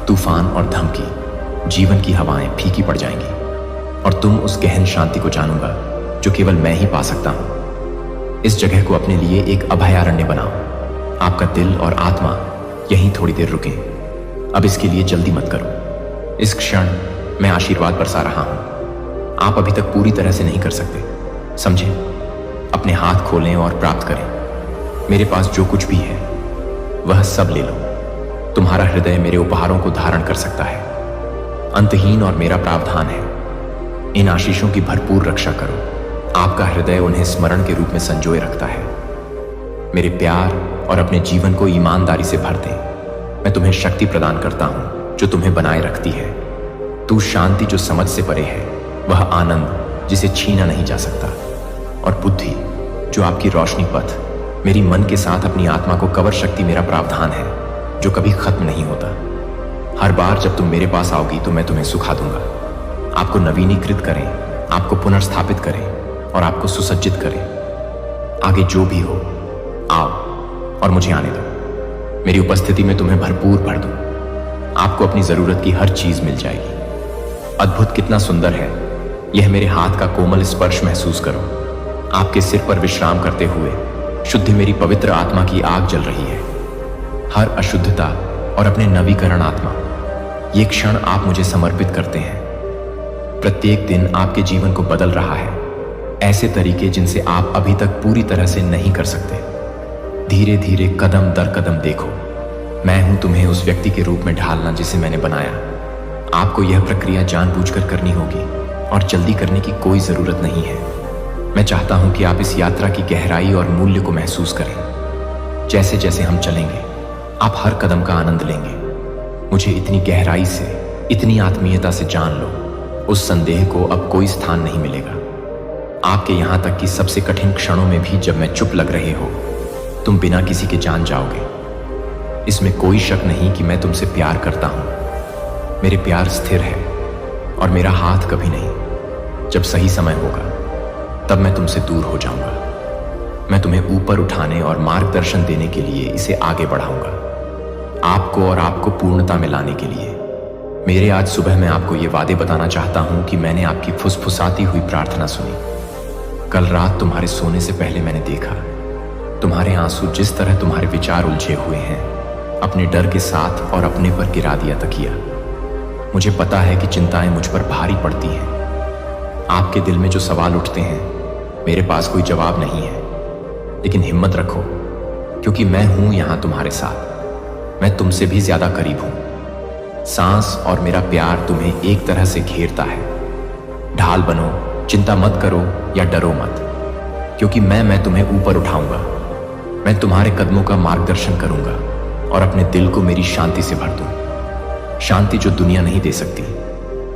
तूफान और धमकी, जीवन की हवाएं फीकी पड़ जाएंगी और तुम उस गहन शांति को जानूंगा जो केवल मैं ही पा सकता हूं। इस जगह को अपने लिए एक अभयारण्य बनाओ। आपका दिल और आत्मा यहीं थोड़ी देर रुके। अब इसके लिए जल्दी मत करो। इस क्षण मैं आशीर्वाद बरसा रहा हूं। आप अभी तक पूरी तरह से नहीं कर सकते, समझे? अपने हाथ खोलें और प्राप्त करें। मेरे पास जो कुछ भी है वह सब ले लो। तुम्हारा हृदय मेरे उपहारों को धारण कर सकता है। अंतहीन और मेरा प्रावधान है। इन आशीषों की भरपूर रक्षा करो। आपका हृदय उन्हें स्मरण के रूप में संजोए रखता है। मेरे प्यार और अपने जीवन को ईमानदारी से भर दें। मैं तुम्हें शक्ति प्रदान करता हूं जो तुम्हें बनाए रखती है। तू शांति जो समझ से परे है, वह आनंद जिसे छीना नहीं जा सकता, और बुद्धि जो आपकी रोशनी पथ। मेरी मन के साथ अपनी आत्मा को कवर शक्ति मेरा प्रावधान है जो कभी खत्म नहीं होता। हर बार जब तुम मेरे पास आओगी तो मैं तुम्हें सुखा दूंगा। आपको नवीनीकृत करें, आपको पुनर्स्थापित करें और आपको सुसज्जित करें। आगे जो भी हो, आओ और मुझे आने दो। मेरी उपस्थिति में तुम्हें भरपूर भर दूं। आपको अपनी जरूरत की हर चीज मिल जाएगी। अद्भुत, कितना सुंदर है यह। मेरे हाथ का कोमल स्पर्श महसूस करो। आपके सिर पर विश्राम करते हुए शुद्ध मेरी पवित्र आत्मा की आग जल रही है। हर अशुद्धता और अपने नवीकरण आत्मा, ये क्षण आप मुझे समर्पित करते हैं। प्रत्येक दिन आपके जीवन को बदल रहा है, ऐसे तरीके जिनसे आप अभी तक पूरी तरह से नहीं कर सकते। धीरे धीरे, कदम दर कदम देखो, मैं हूं तुम्हें उस व्यक्ति के रूप में ढालना जिसे मैंने बनाया। आपको यह प्रक्रिया जानबूझकर करनी होगी और जल्दी करने की कोई जरूरत नहीं है। मैं चाहता हूं कि आप इस यात्रा की गहराई और मूल्य को महसूस करें। जैसे जैसे हम चलेंगे, आप हर कदम का आनंद लेंगे। मुझे इतनी गहराई से, इतनी आत्मीयता से जान लो, उस संदेह को अब कोई स्थान नहीं मिलेगा। आपके यहां तक कि सबसे कठिन क्षणों में भी जब मैं चुप लग रहे हो, तुम बिना किसी के जान जाओगे। इसमें कोई शक नहीं कि मैं तुमसे प्यार करता हूं। मेरे प्यार स्थिर है और मेरा हाथ कभी नहीं। जब सही समय होगा तब मैं तुमसे दूर हो जाऊंगा। मैं तुम्हें ऊपर उठाने और मार्गदर्शन देने के लिए इसे आगे बढ़ाऊंगा, आपको और आपको पूर्णता में लाने के लिए। मेरे आज सुबह मैं आपको ये वादे बताना चाहता हूं कि मैंने आपकी फुसफुसाती हुई प्रार्थना सुनी। कल रात तुम्हारे सोने से पहले मैंने देखा तुम्हारे आंसू जिस तरह तुम्हारे विचार उलझे हुए हैं, अपने डर के साथ और अपने पर गिरा दिया तकिया। मुझे पता है कि चिंताएं मुझ पर भारी पड़ती हैं। आपके दिल में जो सवाल उठते हैं, मेरे पास कोई जवाब नहीं है, लेकिन हिम्मत रखो, क्योंकि मैं हूं यहां तुम्हारे साथ। मैं तुमसे भी ज्यादा करीब हूं। सांस और मेरा प्यार तुम्हें एक तरह से घेरता है। ढाल बनो, चिंता मत करो या डरो मत, क्योंकि मैं तुम्हें ऊपर उठाऊंगा। मैं तुम्हारे कदमों का मार्गदर्शन करूंगा और अपने दिल को मेरी शांति से भर दूं। शांति जो दुनिया नहीं दे सकती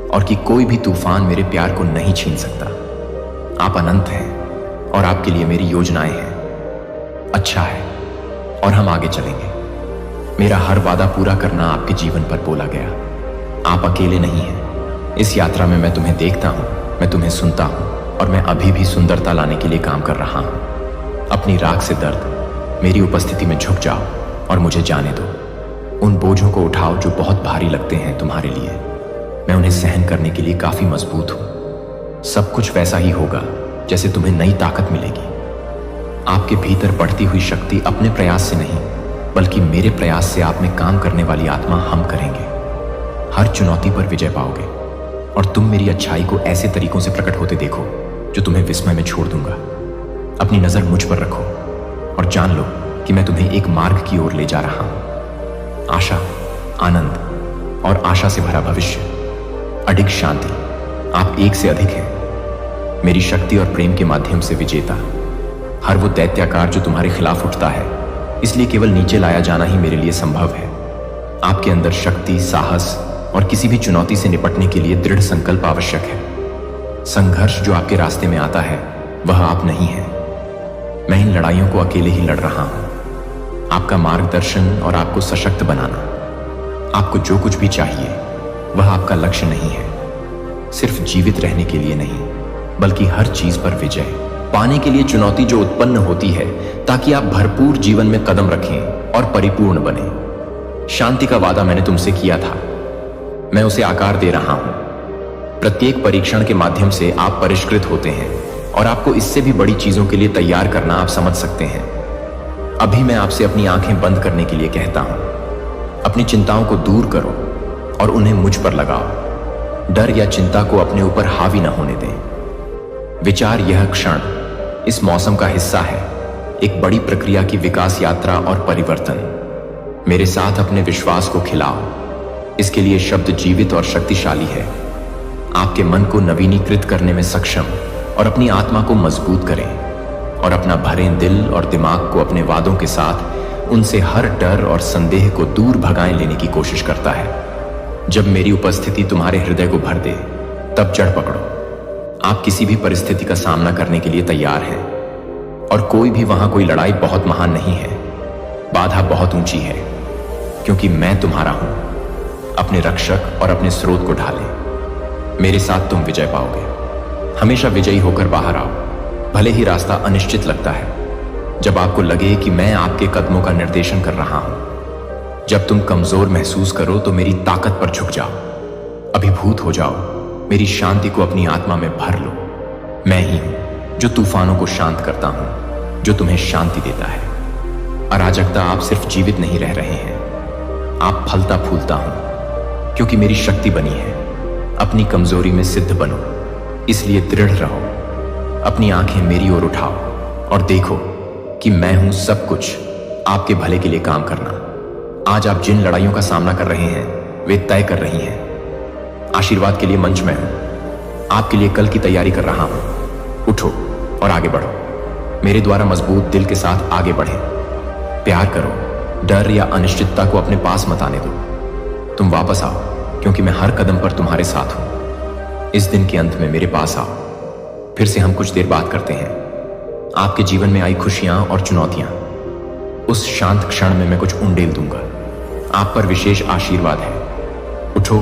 और कि कोई भी तूफान मेरे प्यार को नहीं छीन सकता। आप अनंत हैं और आपके लिए मेरी योजनाएं हैं। अच्छा है और हम आगे चलेंगे। मेरा हर वादा पूरा करना आपके जीवन पर बोला गया। आप अकेले नहीं हैं। इस यात्रा में मैं तुम्हें देखता हूं, मैं तुम्हें सुनता हूं और मैं अभी भी सुंदरता लाने के लिए काम कर रहा हूं। अपनी राख से दर्द, मेरी उपस्थिति में झुक जाओ और मुझे जाने दो। उन बोझों को उठाओ जो बहुत भारी लगते हैं तुम्हारे लिए। मैं उन्हें सहन करने के लिए काफी मजबूत हूं। सब कुछ वैसा ही होगा जैसे तुम्हें नई ताकत मिलेगी। आपके भीतर बढ़ती हुई शक्ति अपने प्रयास से नहीं, बल्कि मेरे प्रयास से आप में काम करने वाली आत्मा हम करेंगे। हर चुनौती पर विजय पाओगे और तुम मेरी अच्छाई को ऐसे तरीकों से प्रकट होते देखो जो तुम्हें विस्मय में छोड़ दूंगा। अपनी नजर मुझ पर रखो और जान लो कि मैं तुम्हें एक मार्ग की ओर ले जा रहा हूं। आशा, आनंद और आशा से भरा भविष्य, अडिग शांति। आप एक से अधिक हैं, मेरी शक्ति और प्रेम के माध्यम से विजेता। हर वो दैत्याकार जो तुम्हारे खिलाफ उठता है, इसलिए केवल नीचे लाया जाना ही मेरे लिए संभव है। आपके अंदर शक्ति, साहस और किसी भी चुनौती से निपटने के लिए दृढ़ संकल्प आवश्यक है। संघर्ष जो आपके रास्ते में आता है वह आप नहीं है। मैं इन लड़ाइयों को अकेले ही लड़ रहा हूं। आपका मार्गदर्शन और आपको सशक्त बनाना। आपको जो कुछ भी चाहिए वह आपका लक्ष्य नहीं है। सिर्फ जीवित रहने के लिए नहीं, बल्कि हर चीज पर विजय पाने के लिए चुनौती जो उत्पन्न होती है, ताकि आप भरपूर जीवन में कदम रखें और परिपूर्ण बने। शांति का वादा मैंने तुमसे किया था, मैं उसे आकार दे रहा हूं। प्रत्येक परीक्षण के माध्यम से आप परिष्कृत होते हैं और आपको इससे भी बड़ी चीजों के लिए तैयार करना आप समझ सकते हैं। अभी मैं आपसे अपनी आंखें बंद करने के लिए कहता हूं। अपनी चिंताओं को दूर करो और उन्हें मुझ पर लगाओ। डर या चिंता को अपने ऊपर हावी न होने दें। विचार यह क्षण इस मौसम का हिस्सा है, एक बड़ी प्रक्रिया की विकास यात्रा और परिवर्तन। मेरे साथ अपने विश्वास को खिलाओ। इसके लिए शब्द जीवित और शक्तिशाली है। आपके मन को नवीनीकृत करने में सक्षम और अपनी आत्मा को मजबूत करें और अपना भरें दिल और दिमाग को अपने वादों के साथ उनसे हर डर और संदेह को दूर भगाए लेने की कोशिश करता है। जब मेरी उपस्थिति तुम्हारे हृदय को भर दे, तब जड़ पकड़ो। आप किसी भी परिस्थिति का सामना करने के लिए तैयार हैं और कोई भी वहां कोई लड़ाई बहुत महान नहीं है। बाधा बहुत ऊंची है, क्योंकि मैं तुम्हारा हूं। अपने रक्षक और अपने स्रोत को ढालें। मेरे साथ तुम विजय पाओगे। हमेशा विजयी होकर बाहर आओ, भले ही रास्ता अनिश्चित लगता है। जब आपको लगे कि मैं आपके कदमों का निर्देशन कर रहा हूं, जब तुम कमजोर महसूस करो तो मेरी ताकत पर झुक जाओ, अभिभूत हो जाओ। मेरी शांति को अपनी आत्मा में भर लो। मैं ही हूं जो तूफानों को शांत करता हूं, जो तुम्हें शांति देता है। अराजकता, आप सिर्फ जीवित नहीं रह रहे हैं, आप फलता फूलता हूं, क्योंकि मेरी शक्ति बनी है। अपनी कमजोरी में सिद्ध बनो, इसलिए दृढ़ रहो। अपनी आंखें मेरी ओर उठाओ और देखो कि मैं हूं सब कुछ आपके भले के लिए काम करना। आज आप जिन लड़ाइयों का सामना कर रहे हैं, वे तय कर रही हैं। आशीर्वाद के लिए मंच में हूं। आपके लिए कल की तैयारी कर रहा हूं। उठो और आगे बढ़ो। मेरे द्वारा मजबूत दिल के साथ आगे बढ़ें। प्यार करो, डर या अनिश्चितता को अपने पास मत आने दो। तुम वापस आओ, क्योंकि मैं हर कदम पर तुम्हारे साथ हूं। इस दिन के अंत में मेरे पास आओ। फिर से हम कुछ देर बात करते हैं। आपके जीवन में आई खुशियां और चुनौतियां, उस शांत क्षण में मैं कुछ उंडेल दूंगा। आप पर विशेष आशीर्वाद है। उठो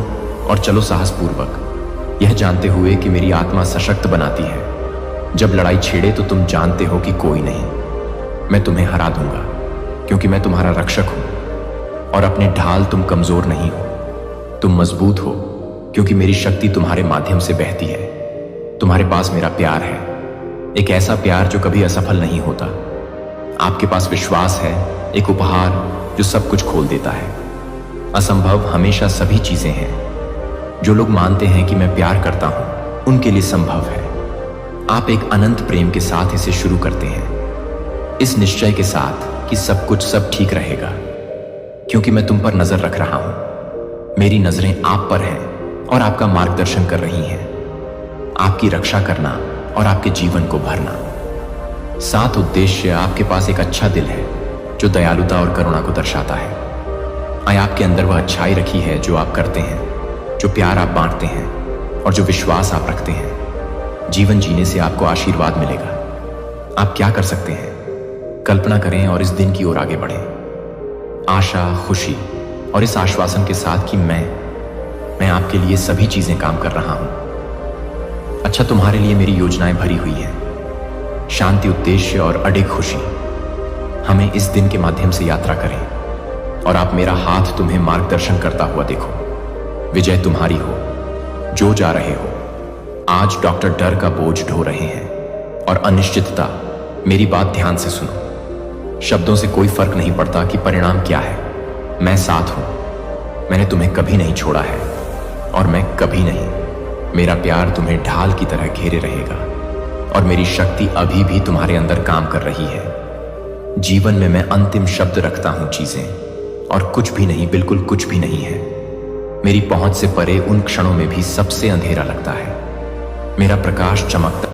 और चलो साहसपूर्वक, यह जानते हुए कि मेरी आत्मा सशक्त बनाती है। जब लड़ाई छेड़े तो तुम जानते हो कि कोई नहीं, मैं तुम्हें हरा दूंगा, क्योंकि मैं तुम्हारा रक्षक हूं। और अपने ढाल, तुम कमजोर नहीं हो, तुम मजबूत हो, क्योंकि मेरी शक्ति तुम्हारे माध्यम से बहती है। तुम्हारे पास मेरा प्यार है, एक ऐसा प्यार जो कभी असफल नहीं होता। आपके पास विश्वास है, एक उपहार जो सब कुछ खोल देता है। असंभव हमेशा सभी चीजें हैं। जो लोग मानते हैं कि मैं प्यार करता हूं, उनके लिए संभव है। आप एक अनंत प्रेम के साथ इसे शुरू करते हैं, इस निश्चय के साथ कि सब कुछ सब ठीक रहेगा, क्योंकि मैं तुम पर नजर रख रहा हूं। मेरी नजरें आप पर हैं और आपका मार्गदर्शन कर रही हैं, आपकी रक्षा करना और आपके जीवन को भरना। 7 उद्देश्य। आपके पास एक अच्छा दिल है जो दयालुता और करुणा को दर्शाता है। आया आपके अंदर वह अच्छाई रखी है जो आप करते हैं, जो प्यार आप बांटते हैं और जो विश्वास आप रखते हैं। जीवन जीने से आपको आशीर्वाद मिलेगा। आप क्या कर सकते हैं? कल्पना करें और इस दिन की ओर आगे बढ़ें, आशा, खुशी और इस आश्वासन के साथ कि मैं आपके लिए सभी चीजें काम कर रहा हूं। अच्छा, तुम्हारे लिए मेरी योजनाएं भरी हुई हैं। शांति, उद्देश्य और अडिग खुशी। हमें इस दिन के माध्यम से यात्रा करें और आप मेरा हाथ तुम्हें मार्गदर्शन करता हुआ देखो। विजय तुम्हारी हो। जो जा रहे हो, आज डॉक्टर डर का बोझ ढो रहे हैं और अनिश्चितता, मेरी बात ध्यान से सुनो। शब्दों से कोई फर्क नहीं पड़ता कि परिणाम क्या है। मैं साथ हूं। मैंने तुम्हें कभी नहीं छोड़ा है और मैं कभी नहीं। मेरा प्यार तुम्हें ढाल की तरह घेरे रहेगा और मेरी शक्ति अभी भी तुम्हारे अंदर काम कर रही है। जीवन में मैं अंतिम शब्द रखता हूं। चीजें और कुछ भी नहीं, बिल्कुल कुछ भी नहीं है। मेरी पहुंच से परे उन क्षणों में भी सबसे अंधेरा लगता है। मेरा प्रकाश चमकता